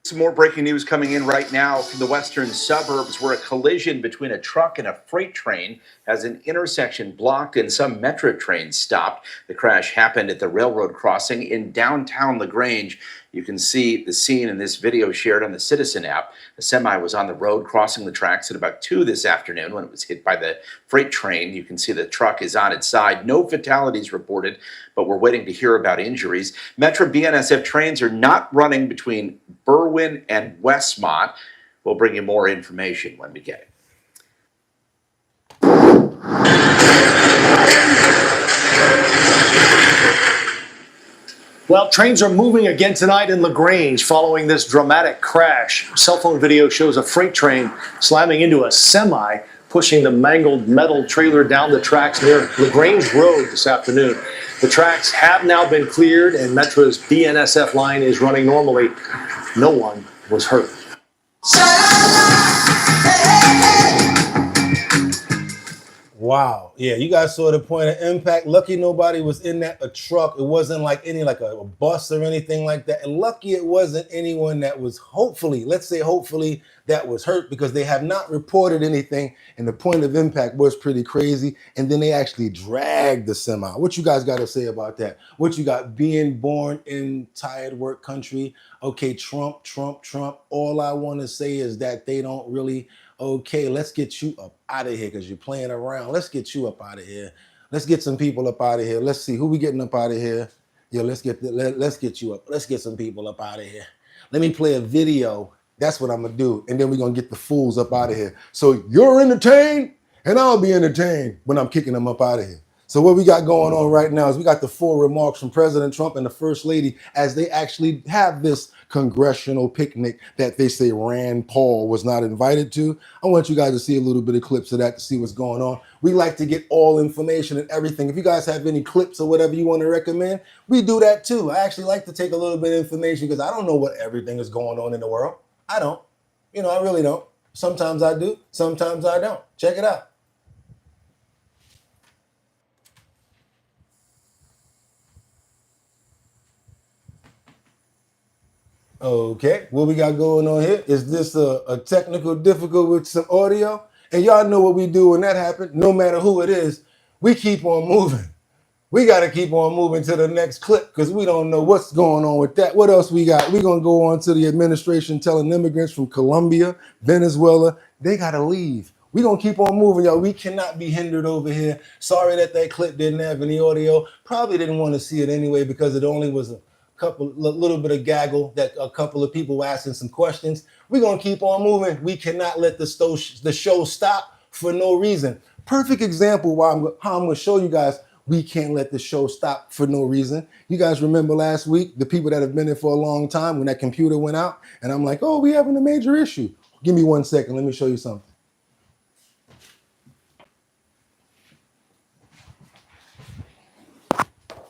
[SPEAKER 7] Some more breaking news coming in right now from the western suburbs where a collision between a truck and a freight train has an intersection blocked and some metro trains stopped. The crash happened at the railroad crossing in downtown LaGrange. You can see the scene in this video shared on the Citizen app. The semi was on the road crossing the tracks at about 2 this afternoon when it was hit by the freight train. You can see the truck is on its side. No fatalities reported, but we're waiting to hear about injuries. Metro BNSF trains are not running between Berwyn and Westmont. We'll bring you more information when we get it.
[SPEAKER 8] Well, trains are moving again tonight in LaGrange following this dramatic crash. Cell phone video shows a freight train slamming into a semi, pushing the mangled metal trailer down the tracks near LaGrange Road this afternoon. The tracks have now been cleared and Metro's BNSF line is running normally. No one was hurt.
[SPEAKER 1] Wow. Yeah, you guys saw the point of impact. Lucky nobody was in a truck. It wasn't like a bus or anything like that. And lucky it wasn't anyone that was hopefully that was hurt because they have not reported anything. And the point of impact was pretty crazy. And then they actually dragged the semi. What you guys got to say about that? What you got? Being born in tired work country. Okay, Trump. All I want to say is that they don't really. Okay, let's get you up out of here because you're playing around. Let's get you up out of here. Let's get some people up out of here. Let's see who we getting up out of here. Yeah, let's get you up. Let's get some people up out of here. Let me play a video. That's what I'm gonna do, and then we're gonna get the fools up out of here. So you're entertained, and I'll be entertained when I'm kicking them up out of here. So what we got going on right now is we got the full remarks from President Trump and the First Lady as they actually have this congressional picnic that they say Rand Paul was not invited to. I want you guys to see a little bit of clips of that to see what's going on. We like to get all information and everything. If you guys have any clips or whatever you want to recommend, we do that too. I actually like to take a little bit of information because I don't know what everything is going on in the world. I don't. I really don't. Sometimes I do. Sometimes I don't. Check it out. Okay, what we got going on here? Is this a technical difficulty with some audio? And y'all know what we do when that happens. No matter who it is, we keep on moving. We got to keep on moving to the next clip because we don't know what's going on with that. What else we got? We're going to go on to the administration telling immigrants from Colombia, Venezuela, they got to leave. We're going to keep on moving, y'all. We cannot be hindered over here. Sorry that clip didn't have any audio. Probably didn't want to see it anyway because it only was a little bit of gaggle that a couple of people were asking some questions. We're going to keep on moving. We cannot let the show stop for no reason. Perfect example how I'm going to show you guys we can't let the show stop for no reason. You guys remember last week, the people that have been there for a long time when that computer went out and I'm like, oh, we having a major issue. Give me 1 second. Let me show you something.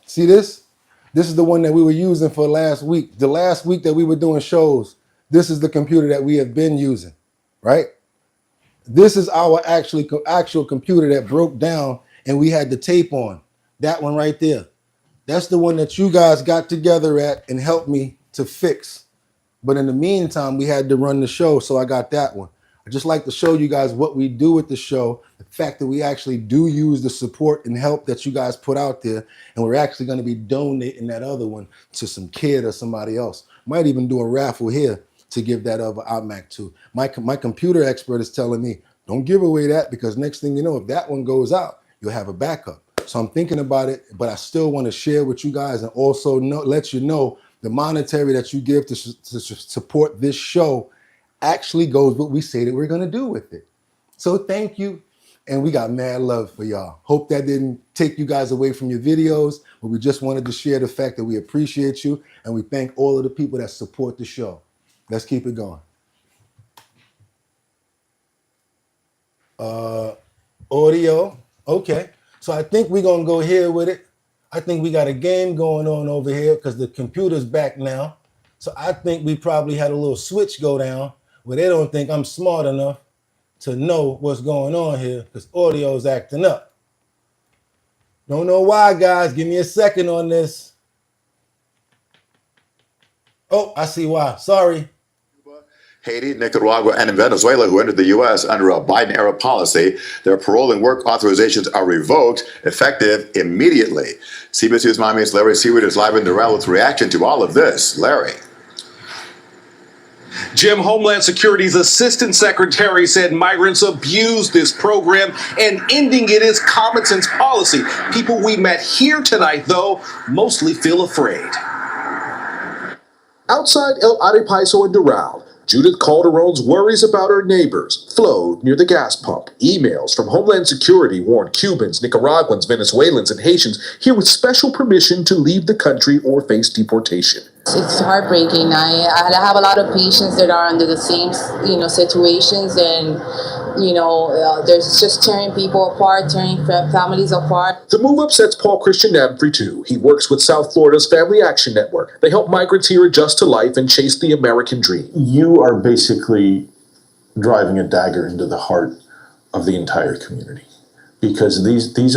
[SPEAKER 1] See this? This is the one that we were using for last week. The last week that we were doing shows, this is the computer that we have been using, right? This is our actual computer that broke down and we had the tape on. That one right there. That's the one that you guys got together at and helped me to fix. But in the meantime, we had to run the show, so I got that one. I just like to show you guys what we do with the show, the fact that we actually do use the support and help that you guys put out there, and we're actually going to be donating that other one to some kid or somebody else. Might even do a raffle here to give that other iMac to. My computer expert is telling me, don't give away that because next thing you know, if that one goes out, you'll have a backup. So I'm thinking about it, but I still want to share with you guys and also let you know the monetary that you give to support this show actually goes what we say that we're going to do with it. So thank you. And we got mad love for y'all. Hope that didn't take you guys away from your videos, but we just wanted to share the fact that we appreciate you and we thank all of the people that support the show. Let's keep it going. Audio. Okay. So I think we're going to go here with it. I think we got a game going on over here because the computer's back now. So I think we probably had a little switch go down where they don't think I'm smart enough to know what's going on here because audio is acting up. Don't know why, guys. Give me a second on this. Oh, I see why. Sorry.
[SPEAKER 2] Haiti, Nicaragua, and Venezuela who entered the U.S. under a Biden-era policy, their parole and work authorizations are revoked, effective immediately. CBS News Miami's Larry Seward is live in Doral with reaction to all of this. Larry.
[SPEAKER 6] Jim, Homeland Security's Assistant Secretary said migrants abuse this program and ending it is common sense policy. People we met here tonight, though, mostly feel afraid. Outside El Adipaiso in Doral, Judith Calderon's worries about her neighbors flowed near the gas pump. Emails from Homeland Security warned Cubans, Nicaraguans, Venezuelans, and Haitians here with special permission to leave the country or face deportation.
[SPEAKER 23] It's heartbreaking. I have a lot of patients that are under the same, situations, and there's just tearing people apart, tearing families apart.
[SPEAKER 6] The move upsets Paul Christian Namfrey too. He works with South Florida's Family Action Network. They help migrants here adjust to life and chase the American dream.
[SPEAKER 24] You are basically driving a dagger into the heart of the entire community because these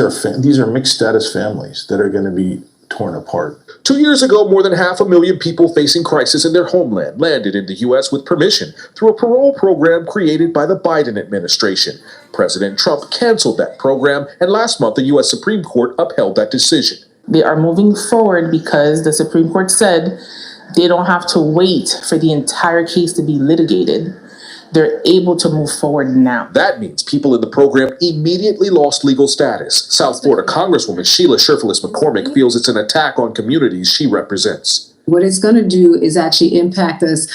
[SPEAKER 24] are mixed status families that are going to be torn apart.
[SPEAKER 6] 2 years ago, more than 500,000 people facing crisis in their homeland landed in the U.S. with permission through a parole program created by the Biden administration. President Trump canceled that program, and last month the U.S. Supreme Court upheld that decision.
[SPEAKER 25] They are moving forward because the Supreme Court said they don't have to wait for the entire case to be litigated. They're able to move forward now.
[SPEAKER 6] That means people in the program immediately lost legal status. South Florida Congresswoman Sheila Sherfilis-McCormick feels it's an attack on communities she represents.
[SPEAKER 26] What it's going to do is actually impact us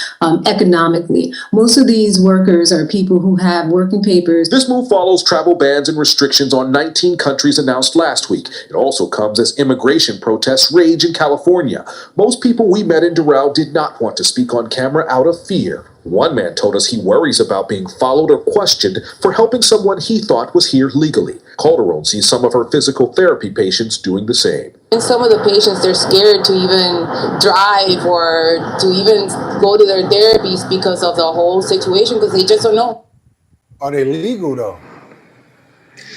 [SPEAKER 26] economically. Most of these workers are people who have working papers.
[SPEAKER 6] This move follows travel bans and restrictions on 19 countries announced last week. It also comes as immigration protests rage in California. Most people we met in Doral did not want to speak on camera out of fear. One man told us he worries about being followed or questioned for helping someone he thought was here legally. Calderon sees some of her physical therapy patients doing the same.
[SPEAKER 23] And some of the patients, they're scared to even drive or to even go to their therapies because of the whole situation, because they just don't know.
[SPEAKER 1] Are they legal, though?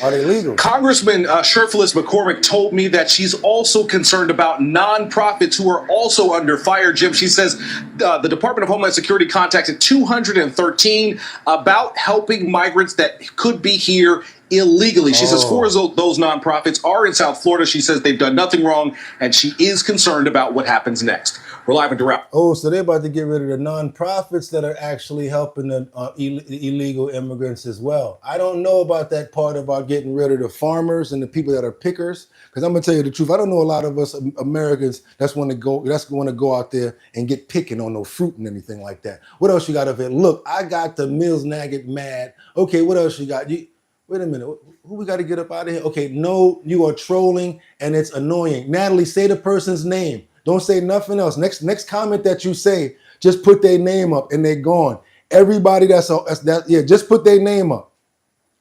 [SPEAKER 1] Are they legal?
[SPEAKER 6] Congressman Sherfilis-McCormick told me that she's also concerned about nonprofits who are also under fire, Jim. She says the Department of Homeland Security contacted 213 about helping migrants that could be here illegally. She says
[SPEAKER 1] Oh.
[SPEAKER 6] 4 of those nonprofits are in South Florida. She says they've done nothing wrong, and she is concerned about what happens next. We're live and direct.
[SPEAKER 1] Oh, so they're about to get rid of the nonprofits that are actually helping the illegal immigrants as well. I don't know about that part about getting rid of the farmers and the people that are pickers. Because I'm gonna tell you the truth, I don't know a lot of us Americans that's want to go out there and get picking on no fruit and anything like that. What else you got up here? Look, I got the Mills Nugget mad. Okay, what else you got? Wait a minute. Who we got to get up out of here? Okay, no, you are trolling and it's annoying. Natalie, say the person's name. Don't say nothing else. Next comment that you say, just put their name up and they're gone. Everybody just put their name up.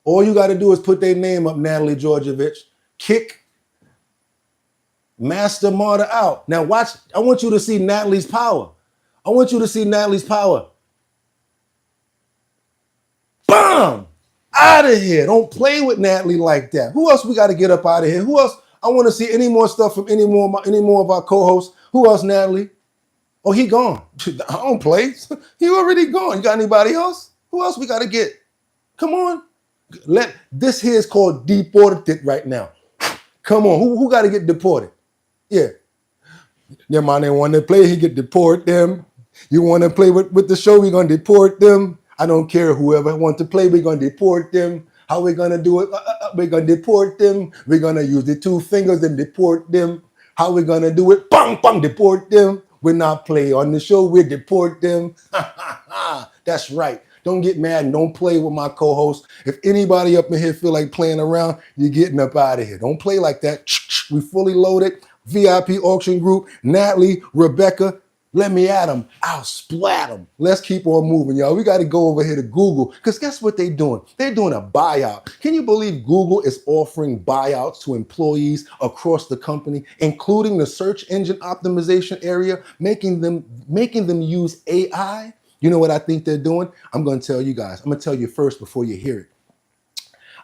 [SPEAKER 1] All you got to do is put their name up, Natalie Georgievich. Kick Master Martyr out. Now watch, I want you to see Natalie's power. I want you to see Natalie's power. Bomb! Out of here. Don't play with Natalie like that. Who else we got to get up out of here? Who else? I want to see any more stuff from any more of our co-hosts. Who else, Natalie? Oh, he gone. I don't play. He already gone. You got anybody else? Who else we got to get? Come on. This here is called deported right now. Come on. Who got to get deported? Yeah. Your man ain't want to play. He get deport them. You want to play with the show? We're going to deport them. I don't care. Whoever wants to play, we're going to deport them. How we going to do it? We're going to deport them. We're going to use the 2 fingers and deport them. How we going to do it? Bang, bang, deport them. We're not playing on the show. We deport them. That's right. Don't get mad and don't play with my co-host. If anybody up in here feel like playing around, you're getting up out of here. Don't play like that. We fully loaded. VIP auction group. Natalie, Rebecca. Let me at them. I'll splat them. Let's keep on moving, y'all. We got to go over here to Google because guess what they're doing? They're doing a buyout. Can you believe Google is offering buyouts to employees across the company, including the search engine optimization area, making them use AI? You know what I think they're doing? I'm going to tell you guys. I'm going to tell you first before you hear it.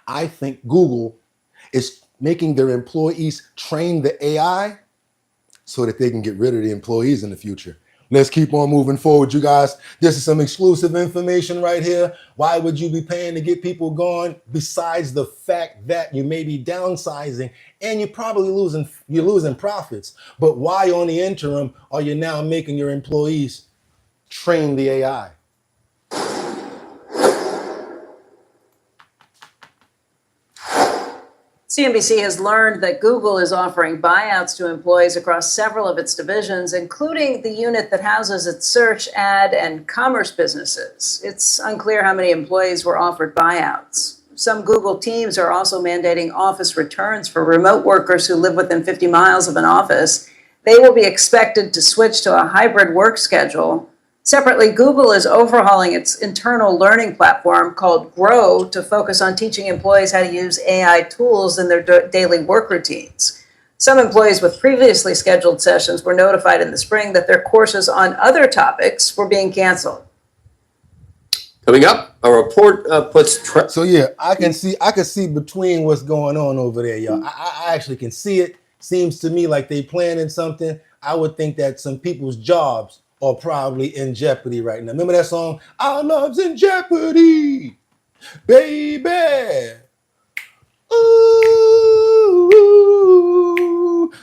[SPEAKER 1] I think Google is making their employees train the AI so that they can get rid of the employees in the future. Let's keep on moving forward, you guys. This is some exclusive information right here. Why would you be paying to get people gone? Besides the fact that you may be downsizing and you're probably losing profits. But why on the interim are you now making your employees train the AI?
[SPEAKER 4] CNBC has learned that Google is offering buyouts to employees across several of its divisions, including the unit that houses its search, ad, and commerce businesses. It's unclear how many employees were offered buyouts. Some Google teams are also mandating office returns for remote workers who live within 50 miles of an office. They will be expected to switch to a hybrid work schedule. Separately, Google is overhauling its internal learning platform called Grow to focus on teaching employees how to use AI tools in their daily work routines. Some employees with previously scheduled sessions were notified in the spring that their courses on other topics were being canceled.
[SPEAKER 5] Coming up, a report puts...
[SPEAKER 1] So yeah, I can see between what's going on over there, y'all. I actually can see it. Seems to me like they planning something. I would think that some people's jobs are probably in jeopardy right now. Remember that song? Our love's in jeopardy, baby. Ooh,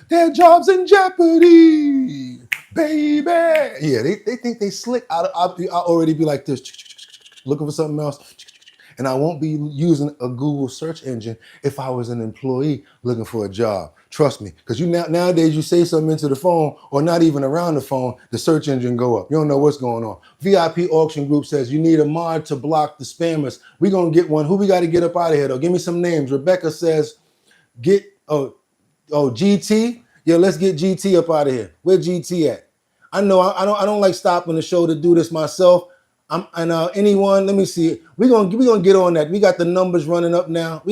[SPEAKER 1] their job's in jeopardy, baby. Yeah, they think they slick. I'll already be like this, looking for something else. And I won't be using a Google search engine if I was an employee looking for a job. Trust me, because nowadays you say something into the phone or not even around the phone, the search engine go up. You don't know what's going on. VIP Auction Group says you need a mod to block the spammers. We're going to get one. Who we got to get up out of here, though? Give me some names. Rebecca says GT. Yeah, let's get GT up out of here. Where GT at? I know I don't like stopping the show to do this myself. Anyone, let me see. We're gonna get on that. We got the numbers running up now.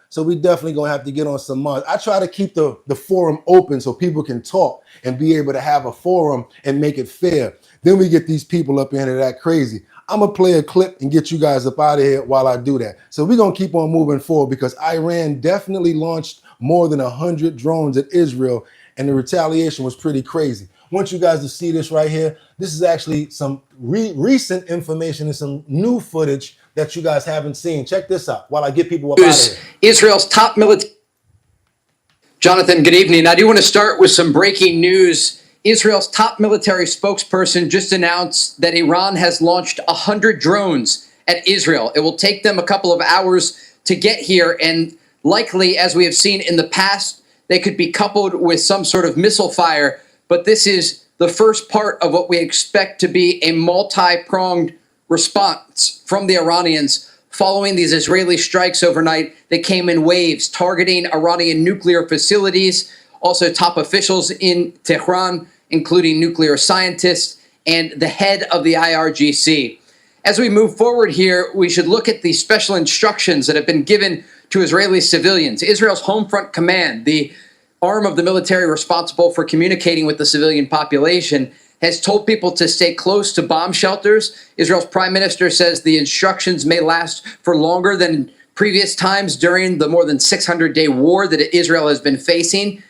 [SPEAKER 1] So we definitely gonna have to get on some mods. I try to keep the forum open so people can talk and be able to have a forum and make it fair. Then we get these people up in here that crazy. I'm gonna play a clip and get you guys up out of here while I do that. So we're gonna keep on moving forward because Iran definitely launched more than 100 drones at Israel and the retaliation was pretty crazy. want you guys to see this right here. This is actually some recent information and some new footage that you guys haven't seen. Check this out while I get people up out of here.
[SPEAKER 9] Israel's top military. Jonathan, good evening. I do want to start with some breaking news. Israel's top military spokesperson just announced that Iran has launched 100 drones at Israel. It will take them a couple of hours to get here, and likely, as we have seen in the past, they could be coupled with some sort of missile fire. But this is the first part of what we expect to be a multi-pronged response from the Iranians following these Israeli strikes overnight that came in waves, targeting Iranian nuclear facilities, also top officials in Tehran, including nuclear scientists and the head of the IRGC. As we move forward here, we should look at the special instructions that have been given to Israeli civilians. Israel's Home Front Command, the arm of the military responsible for communicating with the civilian population, has told people to stay close to bomb shelters. Israel's prime minister says the instructions may last for longer than previous times during the more than 600-day war that Israel has been facing.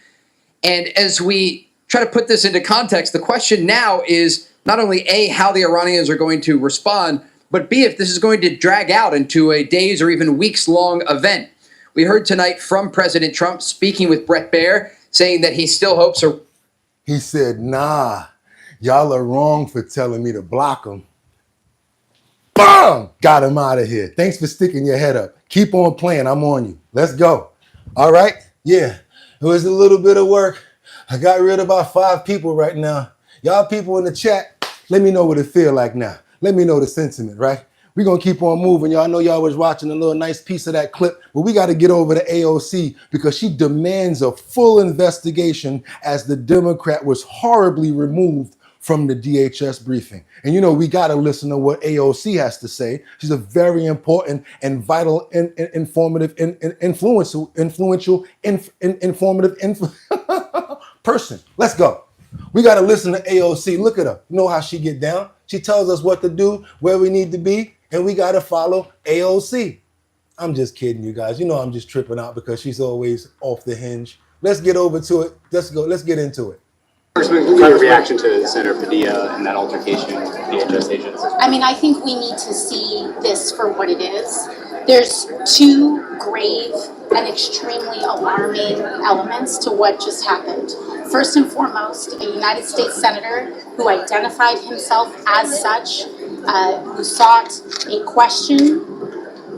[SPEAKER 9] And as we try to put this into context, the question now is not only A, how the Iranians are going to respond, but B, if this is going to drag out into a days or even weeks-long event. We heard tonight from President Trump speaking with Bret Baier, saying that he still hopes.
[SPEAKER 1] He said, nah, y'all are wrong for telling me to block him. Boom! Got him out of here. Thanks for sticking your head up. Keep on playing. I'm on you. Let's go. All right? Yeah, it was a little bit of work. I got rid of about 5 people right now. Y'all people in the chat, let me know what it feel like now. Let me know the sentiment, right? We're going to keep on moving. Y'all know y'all was watching a little nice piece of that clip, but we got to get over to AOC because she demands a full investigation as the Democrat was horribly removed from the DHS briefing. And you know, we got to listen to what AOC has to say. She's a very important and vital, informative, influential person. Let's go. We got to listen to AOC. Look at her. You know how she get down. She tells us what to do, where we need to be, and we got to follow AOC. I'm just kidding, you guys. You know I'm just tripping out because she's always off the hinge. Let's get over to it. Let's go. Let's get into it.
[SPEAKER 11] Congressman, your reaction to Senator Padilla and that altercation with DHS agents?
[SPEAKER 12] I mean, I think we need to see this for what it is. There's 2 grave and extremely alarming elements to what just happened. First and foremost, a United States Senator who identified himself as such, who sought a question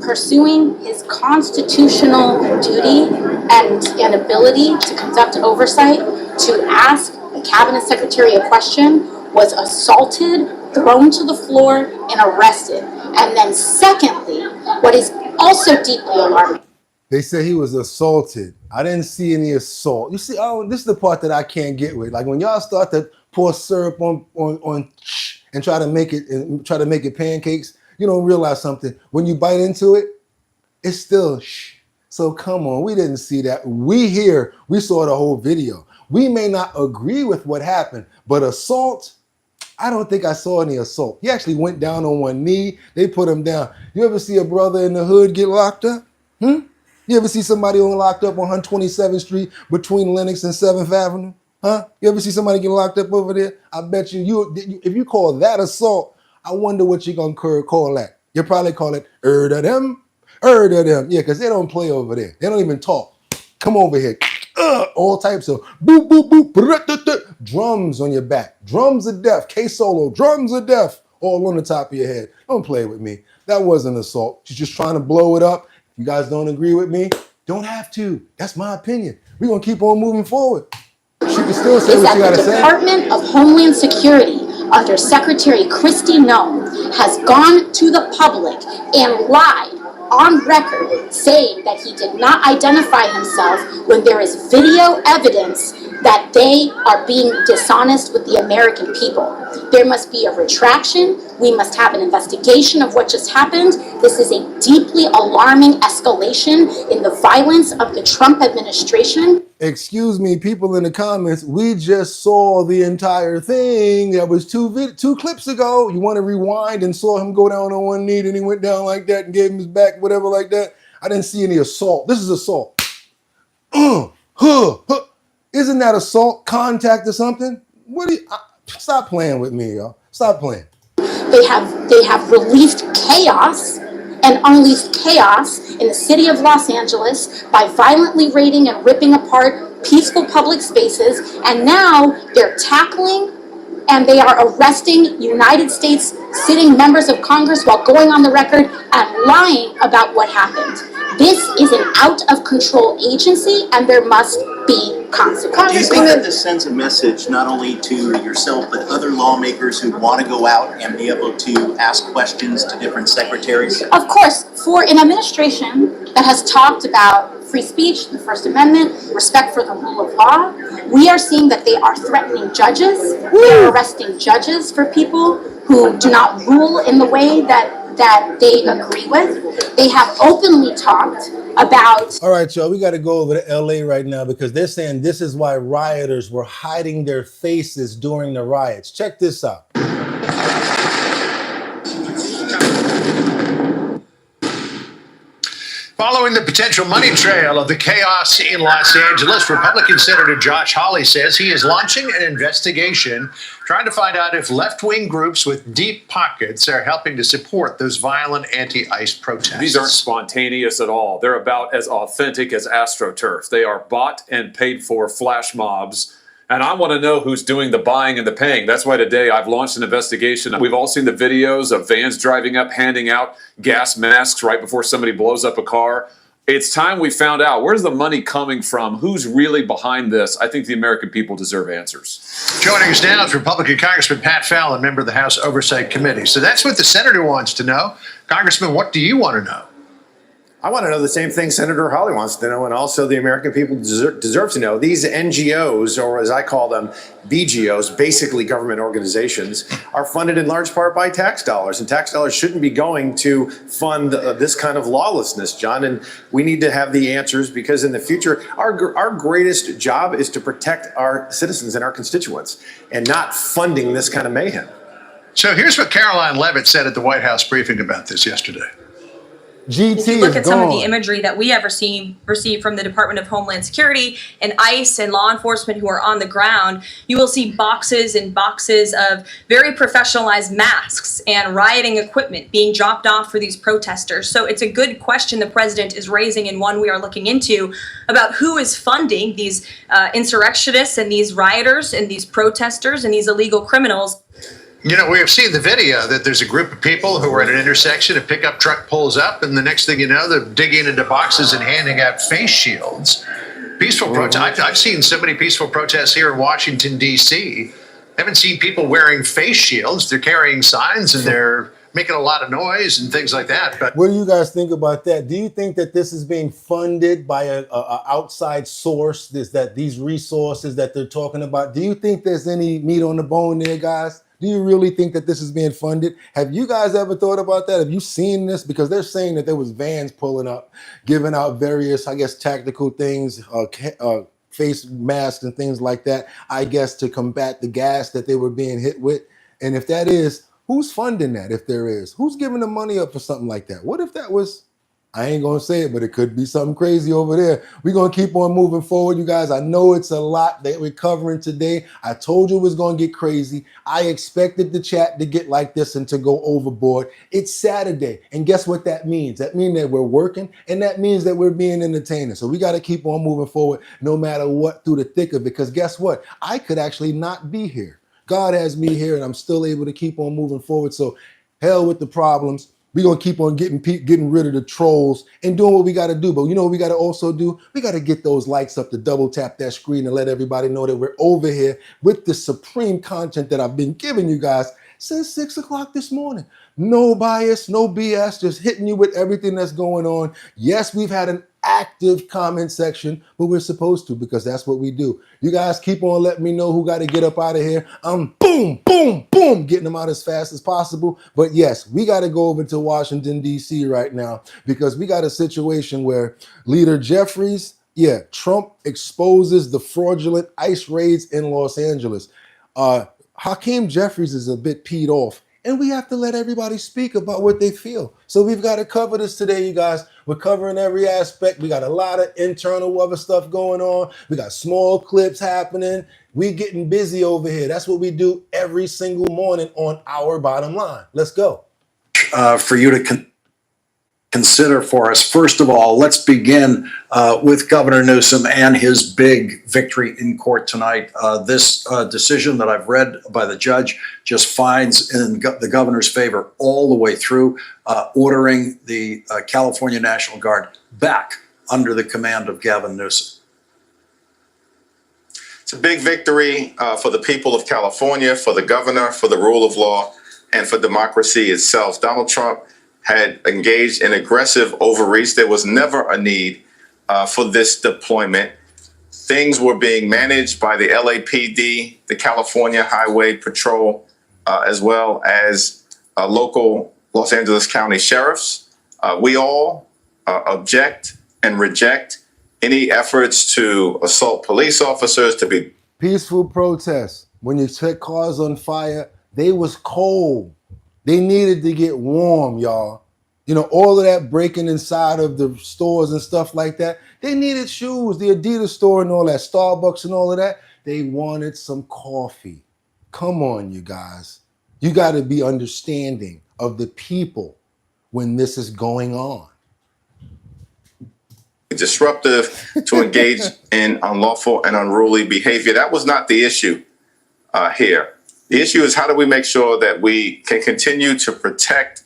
[SPEAKER 12] pursuing his constitutional duty and ability to conduct oversight, to ask a cabinet secretary a question, was assaulted, thrown to the floor, and arrested. And then secondly, what is also deeply alarming.
[SPEAKER 1] They said he was assaulted. I didn't see any assault. You see, this is the part that I can't get with. Like when y'all start to pour syrup on and try to make it pancakes, you don't realize something. When you bite into it, it's still shh. So come on, we didn't see that. We saw the whole video. We may not agree with what happened, but assault, I don't think I saw any assault. He actually went down on one knee. They put him down. You ever see a brother in the hood get locked up? You ever see somebody locked up on 127th Street between Lenox and 7th Avenue? You ever see somebody get locked up over there? I bet you if you call that assault, I wonder what you're going to call that. You'll probably call it of them. Yeah, because they don't play over there. They don't even talk. Come over here. All types of boop, boop, boop, drums on your back. Drums of death. K-Solo. Drums of death. All on the top of your head. Don't play with me. That wasn't assault. She's just trying to blow it up. If you guys don't agree with me, don't have to. That's my opinion. We're going to keep on moving forward. She can still say what she got to say.
[SPEAKER 12] The Department of Homeland Security under Secretary Kristi Noem has gone to the public and lied on record saying that he did not identify himself when there is video evidence that they are being dishonest with the American people. There must be a retraction. We must have an investigation of what just happened. This is a deeply alarming escalation in the violence of the Trump administration.
[SPEAKER 1] Excuse me, people in the comments, we just saw the entire thing. That was two clips ago. You want to rewind and saw him go down on one knee and he went down like that and gave him his back, whatever like that. I didn't see any assault. This is assault. Isn't that assault, contact or something? What do you, stop playing with me, y'all. Stop playing.
[SPEAKER 12] They have relieved chaos and unleashed chaos in the city of Los Angeles by violently raiding and ripping apart peaceful public spaces, and now they're tackling and they are arresting United States sitting members of Congress while going on the record and lying about what happened. This is an out-of-control agency, and there must be consequences.
[SPEAKER 10] Do you think that this sends a message not only to yourself, but other lawmakers who want to go out and be able to ask questions to different secretaries?
[SPEAKER 12] Of course, for an administration that has talked about free speech, the First Amendment, respect for the rule of law, we are seeing that they are threatening judges. They are arresting judges for people who do not rule in the way that they agree with. They have openly talked about...
[SPEAKER 1] All right, y'all, we got to go over to LA right now because they're saying this is why rioters were hiding their faces during the riots. Check this out.
[SPEAKER 3] Following the potential money trail of the chaos in Los Angeles, Republican Senator Josh Hawley says he is launching an investigation trying to find out if left-wing groups with deep pockets are helping to support those violent anti-ICE protests.
[SPEAKER 14] These aren't spontaneous at all. They're about as authentic as AstroTurf. They are bought and paid for flash mobs. And I want to know who's doing the buying and the paying. That's why today I've launched an investigation. We've all seen the videos of vans driving up, handing out gas masks right before somebody blows up a car. It's time we found out, where's the money coming from? Who's really behind this? I think the American people deserve answers.
[SPEAKER 3] Joining us now is Republican Congressman Pat Fallon, member of the House Oversight Committee. So that's what the senator wants to know. Congressman, what do you want to know?
[SPEAKER 15] I want to know the same thing Senator Hawley wants to know, and also the American people deserve to know. These NGOs, or as I call them, BGOs, basically government organizations, are funded in large part by tax dollars, and tax dollars shouldn't be going to fund this kind of lawlessness, John, and we need to have the answers because in the future, our greatest job is to protect our citizens and our constituents and not funding this kind of mayhem.
[SPEAKER 3] So here's what Caroline Leavitt said at the White House briefing about this yesterday.
[SPEAKER 1] GT
[SPEAKER 16] if you look
[SPEAKER 1] is
[SPEAKER 16] at some of
[SPEAKER 1] gone.
[SPEAKER 16] the imagery that we have received from the Department of Homeland Security and ICE and law enforcement who are on the ground, you will see boxes and boxes of very professionalized masks and rioting equipment being dropped off for these protesters. So it's a good question the president is raising and one we are looking into about who is funding these insurrectionists and these rioters and these protesters and these illegal criminals.
[SPEAKER 3] You know, we have seen the video that there's a group of people who are at an intersection, a pickup truck pulls up, and the next thing you know, they're digging into boxes and handing out face shields. Peaceful protests. I've seen so many peaceful protests here in Washington, D.C. I haven't seen people wearing face shields. They're carrying signs and they're making a lot of noise and things like that. But
[SPEAKER 1] what do you guys think about that? Do you think that this is being funded by a outside source? That these resources that they're talking about? Do you think there's any meat on the bone there, guys? Do you really think that this is being funded? Have you guys ever thought about that? Have you seen this? Because they're saying that there was vans pulling up, giving out various, I guess, tactical things, face masks and things like that, I guess, to combat the gas that they were being hit with. And if that is, who's funding that? If there is, who's giving the money up for something like that? What if that was, I ain't gonna say it, but it could be something crazy over there. We're gonna keep on moving forward, you guys. I know it's a lot that we're covering today. I told you it was gonna get crazy. I expected the chat to get like this and to go overboard. It's Saturday, and guess what that means? That means that we're working, and that means that we're being entertained. So we gotta keep on moving forward no matter what, through the thick of it, because guess what? I could actually not be here. God has me here, and I'm still able to keep on moving forward. So hell with the problems. We're going to keep on getting rid of the trolls and doing what we got to do. But you know what we got to also do? We got to get those likes up, to double tap that screen and let everybody know that we're over here with the supreme content that I've been giving you guys since 6 o'clock this morning. No bias, no BS, just hitting you with everything that's going on. Yes, we've had an active comment section, but we're supposed to, because that's what we do. You guys keep on letting me know who got to get up out of here. I'm boom, boom, boom, getting them out as fast as possible. But yes, we got to go over to Washington, D.C. right now, because we got a situation where Leader Jeffries, Trump exposes the fraudulent ICE raids in Los Angeles. Hakeem Jeffries is a bit peed off, and we have to let everybody speak about what they feel. So we've got to cover this today, you guys. We're covering every aspect. We got a lot of internal other stuff going on. We got small clips happening. We getting busy over here. That's what we do every single morning on our bottom line. Let's go.
[SPEAKER 13] For you to consider for us. First of all, let's begin with Governor Newsom and his big victory in court tonight. This decision that I've read by the judge just finds in the governor's favor all the way through, ordering the California National Guard back under the command of Gavin Newsom.
[SPEAKER 2] It's a big victory for the people of California, for the governor, for the rule of law, and for democracy itself. Donald Trump had engaged in aggressive overreach. There was never a need for this deployment. Things were being managed by the LAPD, the California Highway Patrol, as well as local Los Angeles County sheriffs. We all object and reject any efforts to assault police officers, to be
[SPEAKER 1] peaceful protests. When you set cars on fire, they was cold. They needed to get warm, y'all. You know, all of that breaking inside of the stores and stuff like that. They needed shoes, the Adidas store and all that, Starbucks and all of that. They wanted some coffee. Come on, you guys. You got to be understanding of the people when this is going on.
[SPEAKER 2] disruptive, to engage in unlawful and unruly behavior. That was not the issue here. The issue is how do we make sure that we can continue to protect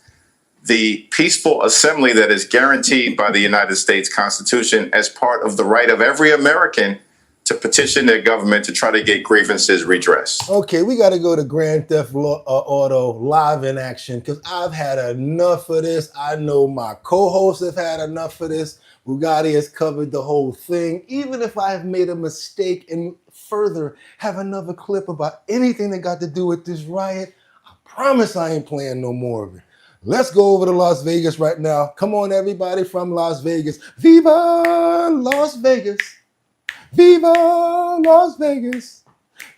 [SPEAKER 2] the peaceful assembly that is guaranteed by the United States Constitution as part of the right of every American to petition their government to try to get grievances redressed.
[SPEAKER 1] Okay, we got to go to Grand Theft Auto live in action because I've had enough of this. I know my co-hosts have had enough of this. Bugatti has covered the whole thing. Even if I have made a mistake and further have another clip about anything that got to do with this riot, I promise I ain't playing no more of it. Let's go over to Las Vegas right now. Come on, everybody from Las Vegas. Viva Las Vegas. Viva Las Vegas.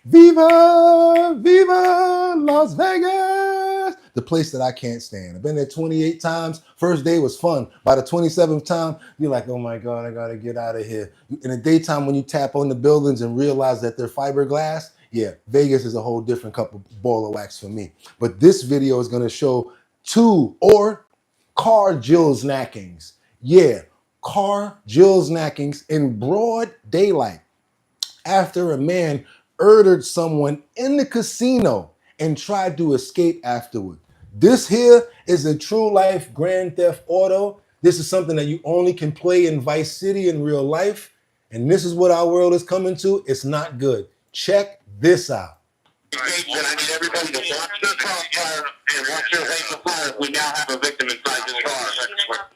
[SPEAKER 1] Viva, viva Las Vegas. The place that I can't stand. I've been there 28 times. First day was fun. By the 27th time, you're like, oh my God, I gotta get out of here. In the daytime, when you tap on the buildings and realize that they're fiberglass, yeah, Vegas is a whole different cup of ball of wax for me. But this video is gonna show car jillsnackings. Yeah, car jillsnackings in broad daylight after a man murdered someone in the casino and tried to escape afterward. This here is a true life Grand Theft Auto. This is something that you only can play in Vice City in real life. And this is what our world is coming to. It's not good. Check this out.
[SPEAKER 17] I need everybody to watch their crossfire and watch your vehicle fire. We now have a victim inside this car.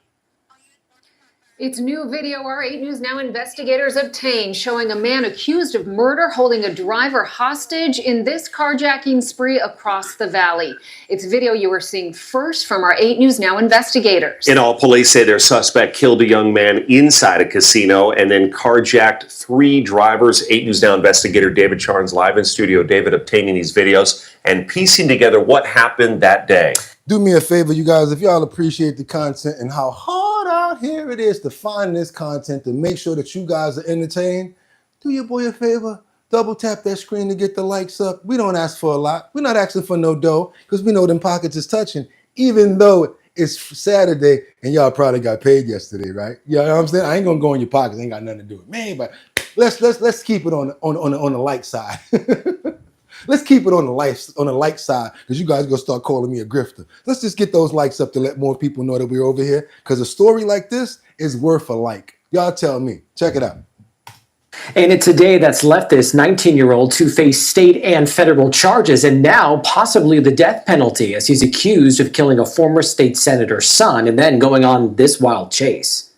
[SPEAKER 18] It's new video our 8 News Now investigators obtained showing a man accused of murder holding a driver hostage in this carjacking spree across the valley. It's video you are seeing first from our 8 News Now investigators.
[SPEAKER 19] In all, police say their suspect killed a young man inside a casino and then carjacked 3 drivers. 8 News Now investigator David Charnes live in studio. David obtaining these videos and piecing together what happened that day.
[SPEAKER 1] Do me a favor, you guys, if y'all appreciate the content and how hard out here it is to find this content to make sure that you guys are entertained, do your boy a favor, double tap that screen to get the likes up. We don't ask for a lot. We're not asking for no dough because we know them pockets is touching, even though it's Saturday and y'all probably got paid yesterday, right? You know what I'm saying? I ain't gonna go in your pockets, ain't got nothing to do with me, but let's keep it on the light side. Let's keep it on the like side because you guys are going to start calling me a grifter. Let's just get those likes up to let more people know that we're over here because a story like this is worth a like. Y'all tell me. Check it out.
[SPEAKER 20] And it's a day that's left this 19-year-old to face state and federal charges and now possibly the death penalty as he's accused of killing a former state senator's son and then going on this wild chase.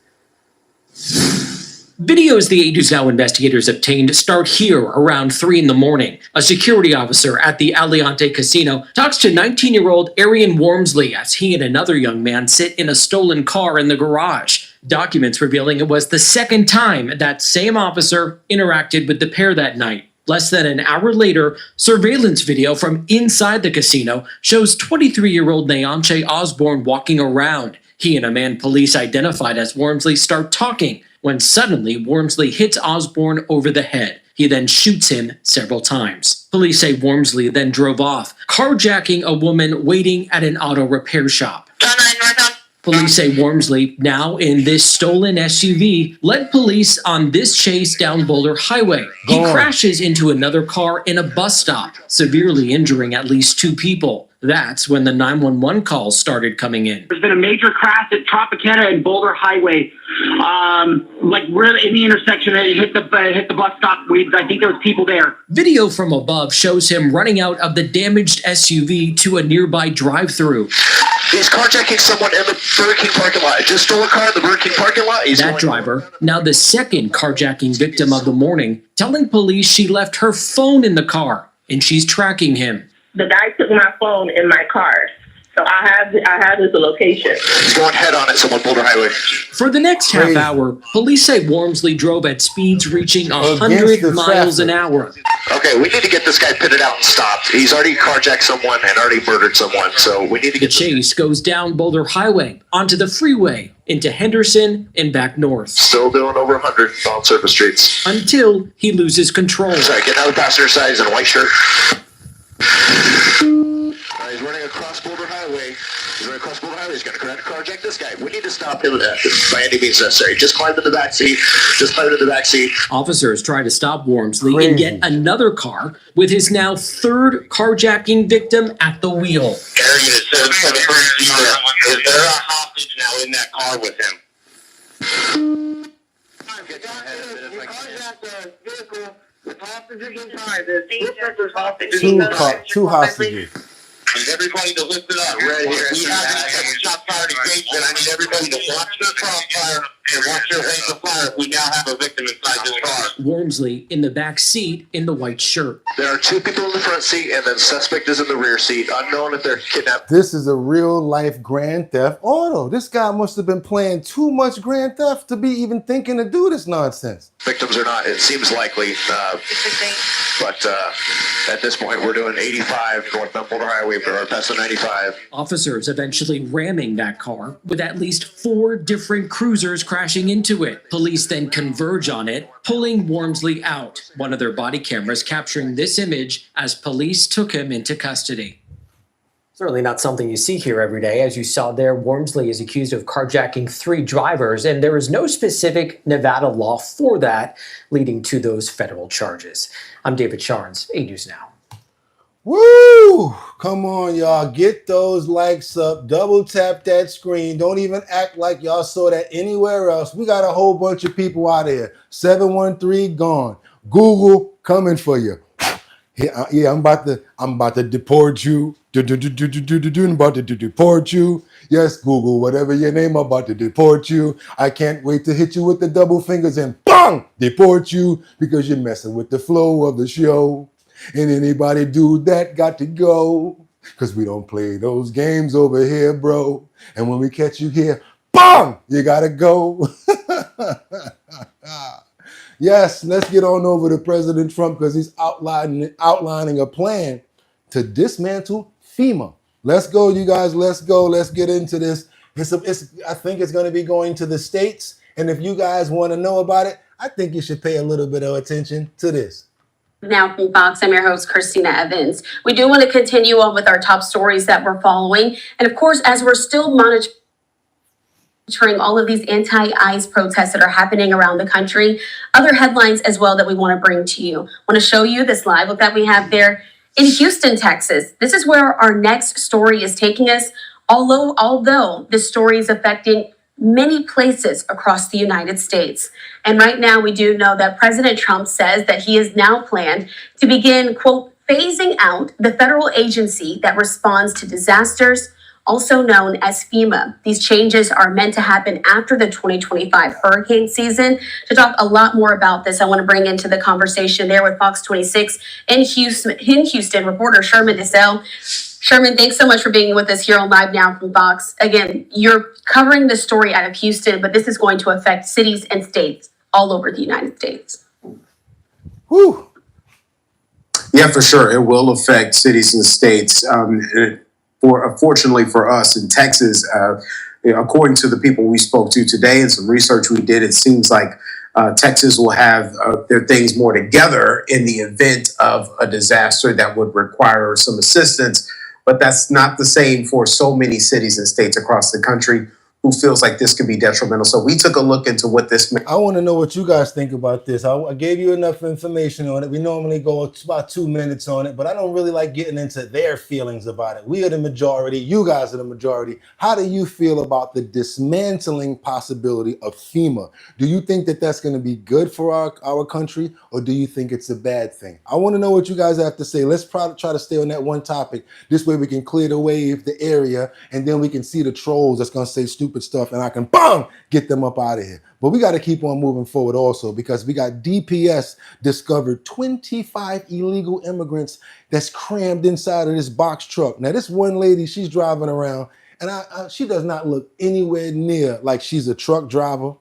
[SPEAKER 20] Videos the 8 News Now investigators obtained start here around 3 in the morning. A security officer at the Aliante Casino talks to 19-year-old Arian Wormsley as he and another young man sit in a stolen car in the garage. Documents revealing it was the second time that same officer interacted with the pair that night. Less than an hour later, surveillance video from inside the casino shows 23-year-old Nyanche Osborne walking around. He and a man police identified as Wormsley start talking when suddenly Wormsley hits Osborne over the head. He then shoots him several times. Police say Wormsley then drove off, carjacking a woman waiting at an auto repair shop. Police say Wormsley, now in this stolen SUV, led police on this chase down Boulder Highway. He crashes into another car in a bus stop, severely injuring at least 2 people. That's when the 911 calls started coming in.
[SPEAKER 7] There's been a major crash at Tropicana and Boulder Highway. Like really in the intersection, it hit the bus stop. I think there was people there.
[SPEAKER 20] Video from above shows him running out of the damaged SUV to a nearby drive-thru.
[SPEAKER 8] He's carjacking someone in the Burger King parking lot. Just stole a car in the Burger King parking lot.
[SPEAKER 20] That driver, now the second carjacking victim of the morning, telling police she left her phone in the car and she's tracking him.
[SPEAKER 21] The guy took my phone in my car, so I have his location.
[SPEAKER 8] He's going head on at someone Boulder Highway.
[SPEAKER 20] For the next half hour, police say Wormsley drove at speeds reaching 100 miles an hour.
[SPEAKER 8] Okay, we need to get this guy pitted out and stopped. He's already carjacked someone and already murdered someone, so we need to get
[SPEAKER 20] the chase goes down Boulder Highway, onto the freeway, into Henderson, and back north.
[SPEAKER 8] Still doing over 100 on surface streets.
[SPEAKER 20] Until he loses control.
[SPEAKER 8] Sorry, getting out of the passenger side. He's in a white shirt. He's running across Boulder Highway. He's going to carjack this guy. We need to stop him by any means necessary. Just climb in the back seat.
[SPEAKER 20] Officers try to stop Wormsley and get another car with his now 3rd carjacking victim at the wheel.
[SPEAKER 17] Is there a hostage now in that car with him?
[SPEAKER 1] Two hostages.
[SPEAKER 17] I need everybody to lift it up right here. We have a shot fire engagement. I need everybody to watch the crossfire and watch your face of fire. We now have a victim inside this car.
[SPEAKER 20] Wormsley in the back seat in the white shirt.
[SPEAKER 8] There are 2 people in the front seat, and then suspect is in the rear seat. Unknown if they're kidnapped.
[SPEAKER 1] This is a real life Grand Theft Auto. This guy must have been playing too much Grand Theft to be even thinking to do this nonsense.
[SPEAKER 8] Victims or not, it seems likely. But at this point, we're doing 85 going up Boulder Highway, or past the 95.
[SPEAKER 20] Officers eventually ramming that car with at least 4 different cruisers crashing into it. Police then converge on it, pulling Wormsley out. One of their body cameras capturing this image as police took him into custody.
[SPEAKER 22] Certainly not something you see here every day. As you saw there, Wormsley is accused of carjacking 3 drivers, and there is no specific Nevada law for that, leading to those federal charges. I'm David Charnes, 8 News Now.
[SPEAKER 1] Woo! Come on, y'all. Get those likes up. Double tap that screen. Don't even act like y'all saw that anywhere else. We got a whole bunch of people out here. 713 gone. Google coming for you. Yeah, I'm about to deport you. I'm about to deport you. Yes, Google, whatever your name, I'm about to deport you. I can't wait to hit you with the double fingers and bang, deport you because you're messing with the flow of the show. And anybody do that got to go because we don't play those games over here, bro. And when we catch you here, bang, you got to go. Yes, let's get on over to President Trump because he's outlining a plan to dismantle FEMA. Let's go, you guys. Let's go. Let's get into this. I think it's going to be going to the states. And if you guys want to know about it, I think you should pay a little bit of attention to this.
[SPEAKER 24] Now from Fox, I'm your host, Christina Evans. We do want to continue on with our top stories that we're following. And of course, as we're still monitoring all of these anti-ICE protests that are happening around the country, other headlines as well that we want to bring to you. I want to show you this live look that we have there in Houston, Texas. This is where our next story is taking us, although this story is affecting many places across the United States. And right now we do know that President Trump says that he has now planned to begin, quote, phasing out the federal agency that responds to disasters, also known as FEMA. These changes are meant to happen after the 2025 hurricane season. To talk a lot more about this, I want to bring into the conversation there with Fox 26 in Houston, reporter Sherman Dissel. Sherman, thanks so much for being with us here on Live Now from Fox. Again, you're covering the story out of Houston, but this is going to affect cities and states all over the United States.
[SPEAKER 1] Whew.
[SPEAKER 25] Yeah, for sure. It will affect cities and states. Fortunately for us in Texas, according to the people we spoke to today and some research we did, it seems like Texas will have their things more together in the event of a disaster that would require some assistance. But that's not the same for so many cities and states across the country who feels like this could be detrimental. So we took a look into what this meant.
[SPEAKER 1] I want to know what you guys think about this. I gave you enough information on it. We normally go about 2 minutes on it, but I don't really like getting into their feelings about it. We are the majority. You guys are the majority. How do you feel about the dismantling possibility of FEMA? Do you think that that's going to be good for our country, or do you think it's a bad thing? I want to know what you guys have to say. Let's try to stay on that one topic. This way we can clear the wave, the area, and then we can see the trolls that's going to say stupid stuff, and I can get them up out of here. But we got to keep on moving forward also, because we got DPS discovered 25 illegal immigrants that's crammed inside of this box truck. Now this one lady, she's driving around, and she does not look anywhere near like she's a truck driver,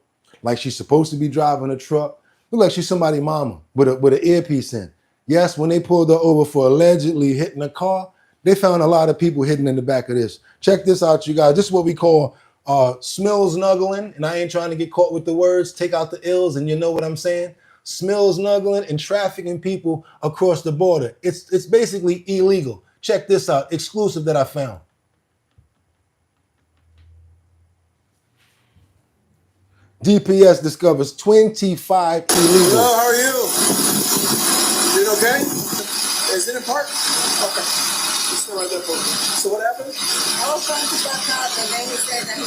[SPEAKER 1] like she's supposed to be driving a truck. Look like she's somebody's mama with an earpiece in. Yes, when they pulled her over for allegedly hitting a car, they found a lot of people hidden in the back of this. Check this out, you guys. This is what we call smuggling, and I ain't trying to get caught with the words. Take out the ills, and you know what I'm saying. Smuggling and trafficking people across the border. It's basically illegal. Check this out, exclusive that I found. DPS discovers 25 illegals.
[SPEAKER 4] Hello, how are you? Doing okay? Is it in park? Okay. Just go right there for me. So what happened?
[SPEAKER 5] I was trying to pick up cars, and then he said that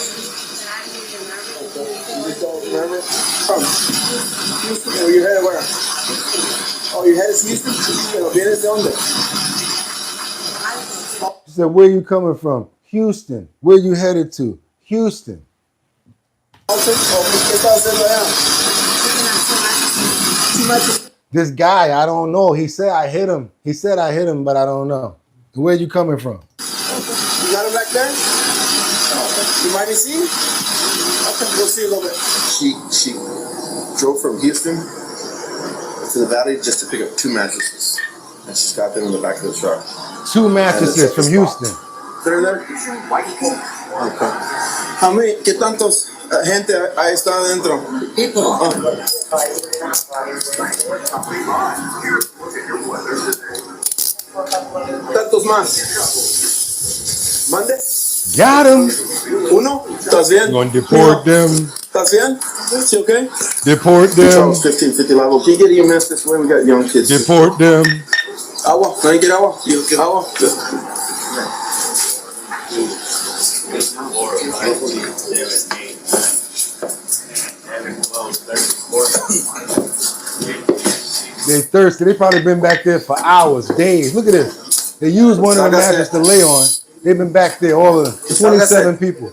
[SPEAKER 5] I didn't remember.
[SPEAKER 4] You just don't remember? Houston. Oh, you headed where? Oh, you headed to Houston? ¿Vienes de dónde?
[SPEAKER 1] She said, where you coming from? Houston. Where you headed to? Houston. This guy, I don't know. He said I hit him. He said I hit him, but I don't know. Where you coming from?
[SPEAKER 4] You got him back there? You might be seen? Okay, we'll see a little bit.
[SPEAKER 6] She drove from Houston to the valley just to pick up 2 mattresses. And she's got them in the back of the truck.
[SPEAKER 1] 2 mattresses from Houston.
[SPEAKER 4] ¿They're there? Okay. How many? ¿Qué tantos gente ahí está adentro? ¿Tantos más? ¿Mande?
[SPEAKER 1] Got him.
[SPEAKER 4] Uno? ¿Estás bien?
[SPEAKER 1] Gonna deport them.
[SPEAKER 4] ¿Estás bien? Sí, okay?
[SPEAKER 1] Deport them.
[SPEAKER 6] 1550 level. Can you get your mess this way? We got young kids.
[SPEAKER 1] Deport them.
[SPEAKER 4] Agua. Can I get agua? Agua.
[SPEAKER 1] They thirsty. They probably been back there for hours, days. Look at this. They used one of the mattresses to lay on. They've been back there, all of them. 27 people.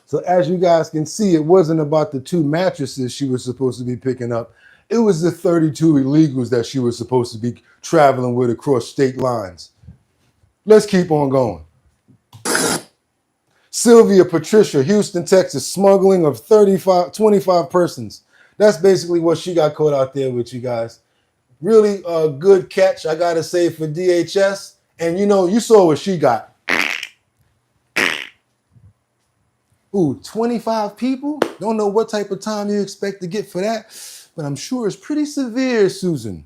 [SPEAKER 1] So as you guys can see, it wasn't about the 2 mattresses she was supposed to be picking up. It was the 32 illegals that she was supposed to be traveling with across state lines. Let's keep on going. Sylvia Patricia, Houston, Texas, smuggling of 25 persons. That's basically what she got caught out there with, you guys. Really a good catch, I gotta say, for DHS. And you know, you saw what she got. Ooh, 25 people? Don't know what type of time you expect to get for that, but I'm sure it's pretty severe, Susan.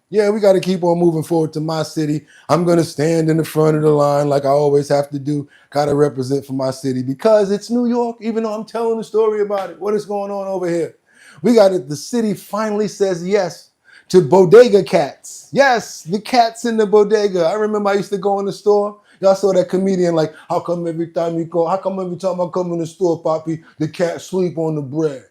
[SPEAKER 1] Yeah, we got to keep on moving forward to my city. I'm going to stand in the front of the line like I always have to do. Got to represent for my city because it's New York, even though I'm telling a story about it. What is going on over here? We got it. The city finally says yes to bodega cats. Yes, the cats in the bodega. I remember I used to go in the store. Y'all saw that comedian like, how come every time I come in the store, Poppy, the cat sleep on the bread?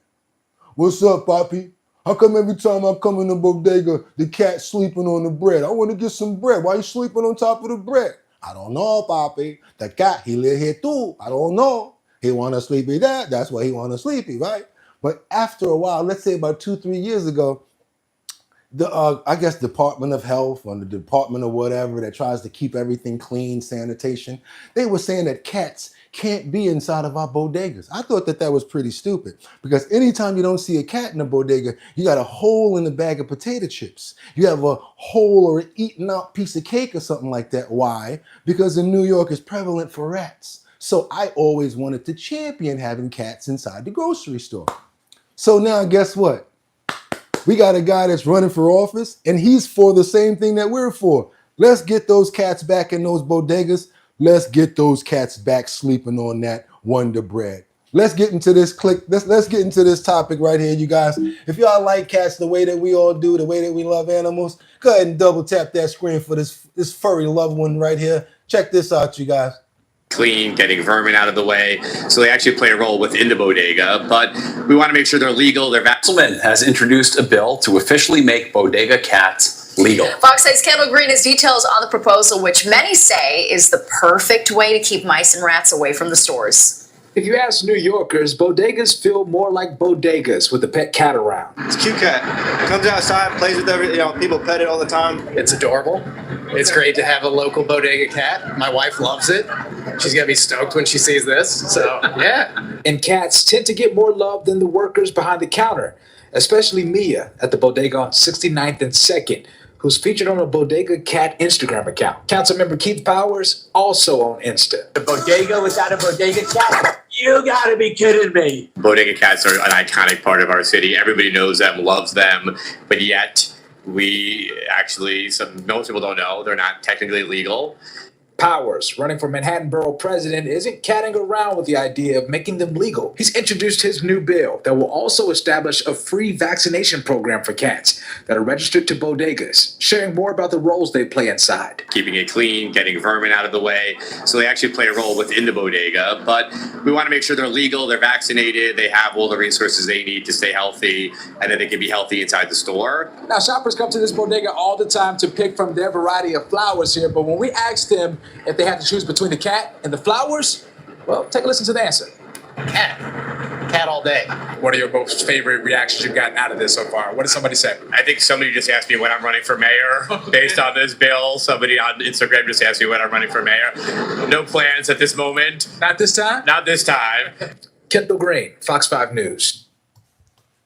[SPEAKER 1] What's up, Poppy? How come every time I come in the bodega, the cat sleeping on the bread? I want to get some bread. Why you sleeping on top of the bread? I don't know, Poppy. The cat, he live here too. I don't know. He want to sleepy there. That's why he want to sleepy, right? But after a while, let's say about 2-3 years ago, I guess Department of Health or the Department of whatever that tries to keep everything clean, sanitation, they were saying that cats can't be inside of our bodegas. I thought that was pretty stupid because anytime you don't see a cat in a bodega, you got a hole in the bag of potato chips. You have a hole or an eaten out piece of cake or something like that. Why? Because in New York is prevalent for rats. So I always wanted to champion having cats inside the grocery store. So now guess what? We got a guy that's running for office and he's for the same thing that we're for. Let's get those cats back in those bodegas. Let's get those cats back sleeping on that Wonder Bread. Let's get into this let's get into this topic right here, you guys. If y'all like cats the way that we all do, the way that we love animals, go ahead and double tap that screen for this furry loved one right here. Check this out, you guys.
[SPEAKER 9] Clean, getting vermin out of the way. So they actually play a role within the bodega, but we want to make sure they're legal.
[SPEAKER 10] Councilman has introduced a bill to officially make bodega cats legal.
[SPEAKER 11] Fox 8's Kendall Green has details on the proposal, which many say is the perfect way to keep mice and rats away from the stores.
[SPEAKER 12] If you ask New Yorkers, bodegas feel more like bodegas with a pet cat around.
[SPEAKER 23] It's a cute cat. Comes outside, plays with everything. People pet it all the time.
[SPEAKER 26] It's adorable. It's great to have a local bodega cat. My wife loves it. She's gonna be stoked when she sees this. So yeah.
[SPEAKER 12] And cats tend to get more love than the workers behind the counter, especially Mia at the bodega on 69th and 2nd, who's featured on a Bodega Cat Instagram account. Councilmember Keith Powers, also on Insta.
[SPEAKER 26] The bodega without a bodega cat? You gotta be kidding me.
[SPEAKER 9] Bodega cats are an iconic part of our city. Everybody knows them, loves them, but yet most people don't know, they're not technically legal.
[SPEAKER 12] Powers, running for Manhattan Borough President, isn't catting around with the idea of making them legal. He's introduced his new bill that will also establish a free vaccination program for cats that are registered to bodegas, sharing more about the roles they play inside.
[SPEAKER 9] Keeping it clean, getting vermin out of the way. So they actually play a role within the bodega, but we want to make sure they're legal, they're vaccinated, they have all the resources they need to stay healthy, and that they can be healthy inside the store.
[SPEAKER 12] Now, shoppers come to this bodega all the time to pick from their variety of flowers here, but when we asked them if they had to choose between the cat and the flowers, well, take a listen to the answer.
[SPEAKER 26] Cat all day.
[SPEAKER 12] What are your most favorite reactions you've gotten out of this so far? What did somebody say?
[SPEAKER 9] I think somebody just asked me when I'm running for mayor based on this bill. Somebody on Instagram just asked me when I'm running for mayor. No plans at this moment.
[SPEAKER 12] Not this time?
[SPEAKER 9] Not this time.
[SPEAKER 12] Kendall Green, Fox 5 News.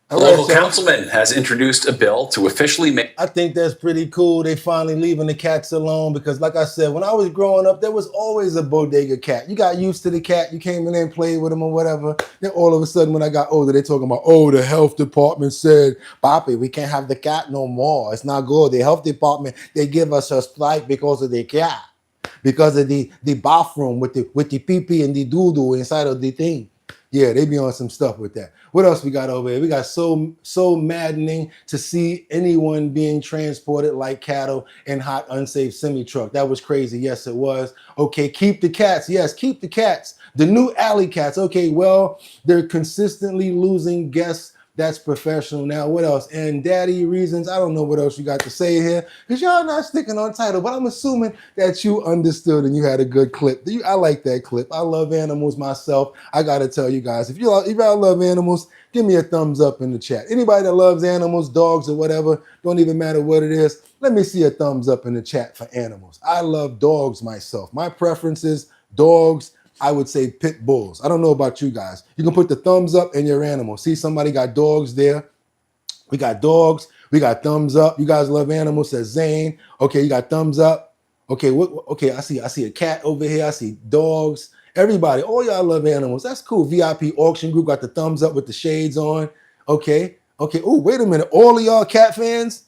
[SPEAKER 10] A local councilman has introduced a bill to officially make...
[SPEAKER 1] I think that's pretty cool. They finally leaving the cats alone because, like I said, when I was growing up, there was always a bodega cat. You got used to the cat. You came in there and played with him or whatever. Then all of a sudden, when I got older, they talking about, oh, the health department said, Papi, we can't have the cat no more. It's not good. The health department, they give us a strike because of the cat, because of the bathroom with the pee-pee and the doo-doo inside of the thing. Yeah, they be on some stuff with that. What else we got over here? We got so maddening to see anyone being transported like cattle in hot, unsafe semi-truck. That was crazy. Yes, it was. Okay, keep the cats. Yes, keep the cats. The new alley cats. Okay, well, they're consistently losing guests. That's professional. Now, what else? And daddy reasons. I don't know what else you got to say here because y'all not sticking on title, but I'm assuming that you understood and you had a good clip. I like that clip. I love animals myself. I got to tell you guys, if y'all love animals, give me a thumbs up in the chat. Anybody that loves animals, dogs or whatever, don't even matter what it is, let me see a thumbs up in the chat for animals. I love dogs myself. My preference is dogs. I would say pit bulls. I don't know about you guys. You can put the thumbs up in your animal. See, somebody got dogs there. We got dogs. We got thumbs up. You guys love animals, says Zane. Okay, you got thumbs up. Okay, okay, I see a cat over here. I see dogs. Everybody, all y'all love animals. That's cool. VIP auction group got the thumbs up with the shades on. Okay. Oh, wait a minute. All of y'all cat fans?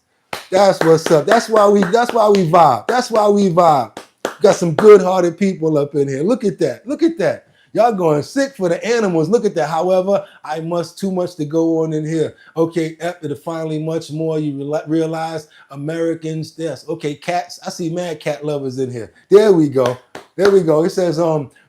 [SPEAKER 1] That's what's up. That's why we vibe. That's why we vibe. Got some good-hearted people up in here. Look at that. Look at that. Y'all going sick for the animals. Look at that. However, too much to go on in here. Okay, after the finally much more, you realize Americans, yes. Okay, cats. I see mad cat lovers in here. There we go. There we go. It says,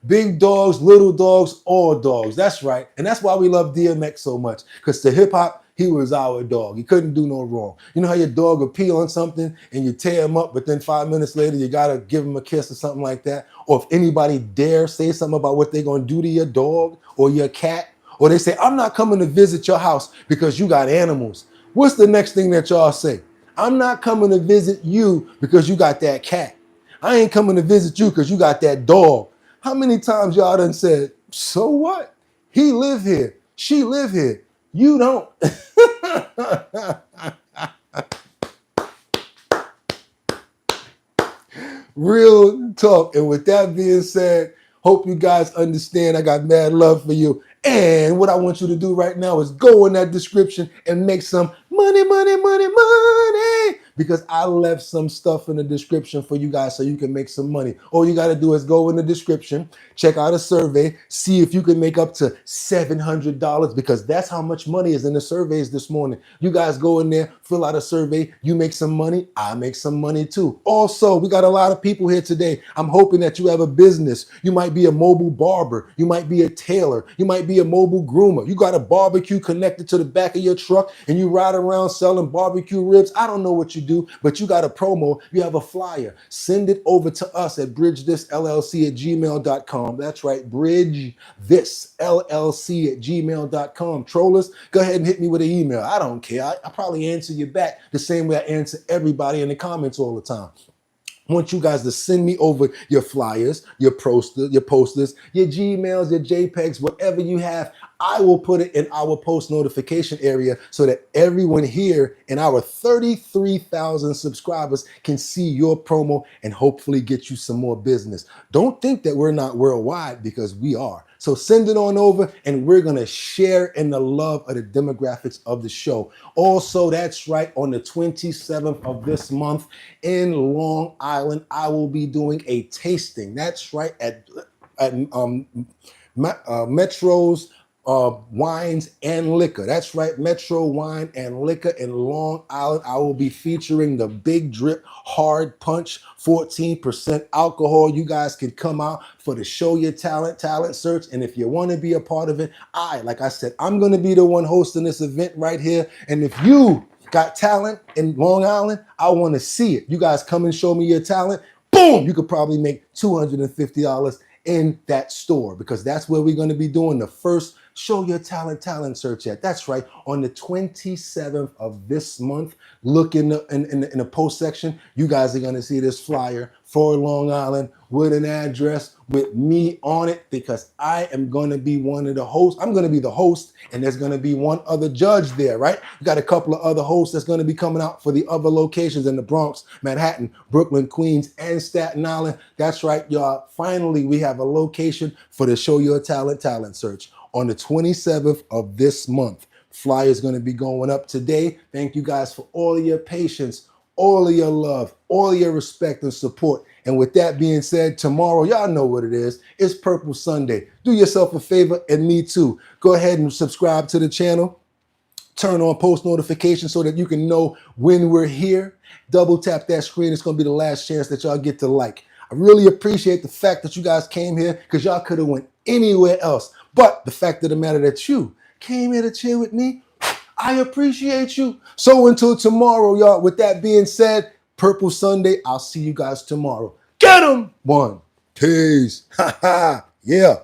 [SPEAKER 1] big dogs, little dogs, all dogs. That's right. And that's why we love DMX so much. Because to hip-hop, he was our dog. He couldn't do no wrong. You know how your dog will pee on something and you tear him up, but then 5 minutes later, you got to give him a kiss or something like that? Or if anybody dare say something about what they're going to do to your dog or your cat, or they say, I'm not coming to visit your house because you got animals. What's the next thing that y'all say? I'm not coming to visit you because you got that cat. I ain't coming to visit you because you got that dog. How many times y'all done said, so what? He live here. She live here. You don't. Real talk. And with that being said, hope you guys understand I got mad love for you. And what I want you to do right now is go in that description and make some money, money, money, money. Because I left some stuff in the description for you guys so you can make some money. All you got to do is go in the description, check out a survey, see if you can make up to $700 because that's how much money is in the surveys this morning. You guys go in there, fill out a survey, you make some money, I make some money too. Also, we got a lot of people here today. I'm hoping that you have a business. You might be a mobile barber. You might be a tailor. You might be a mobile groomer. You got a barbecue connected to the back of your truck and you ride around selling barbecue ribs. I don't know what you do, but you got a promo, you have a flyer. Send it over to us at bridgethisllc@gmail.com. That's right, bridgethisllc@gmail.com. Trollers, go ahead and hit me with an email. I don't care. I probably answer you back the same way I answer everybody in the comments all the time. I want you guys to send me over your flyers, your posters, your Gmails, your JPEGs, whatever you have. I will put it in our post notification area so that everyone here in our 33,000 subscribers can see your promo and hopefully get you some more business. Don't think that we're not worldwide because we are. So send it on over and we're going to share in the love of the demographics of the show. Also, that's right, on the 27th of this month in Long Island, I will be doing a tasting. That's right, at Metro's Wines and Liquor. That's right, Metro Wine and Liquor in Long Island. I will be featuring the Big Drip Hard Punch, 14% alcohol. You guys can come out for the Show Your Talent search. And if you want to be a part of it, like I said, I'm going to be the one hosting this event right here. And if you got talent in Long Island, I want to see it. You guys come and show me your talent. Boom! You could probably make $250 in that store because that's where we're going to be doing the first Show Your Talent search at. That's right, on the 27th of this month. Look in the post section. You guys are going to see this flyer for Long Island with an address with me on it because I am going to be one of the hosts. I'm going to be the host and there's going to be one other judge there, right? We got a couple of other hosts that's going to be coming out for the other locations in the Bronx, Manhattan, Brooklyn, Queens, and Staten Island. That's right, y'all. Finally, we have a location for the Show Your Talent search on the 27th of this month. Flyer is going to be going up today. Thank you guys for all of your patience, all of your love, all of your respect and support. And with that being said, tomorrow, y'all know what it is. It's Purple Sunday. Do yourself a favor, and me too. Go ahead and subscribe to the channel. Turn on post notifications so that you can know when we're here. Double tap that screen. It's going to be the last chance that y'all get to like. I really appreciate the fact that you guys came here because y'all could have went anywhere else. But the fact of the matter that you came here to chill with me, I appreciate you. So until tomorrow, y'all, with that being said, Purple Sunday, I'll see you guys tomorrow. Get 'em! One. Peace. Ha ha. Yeah.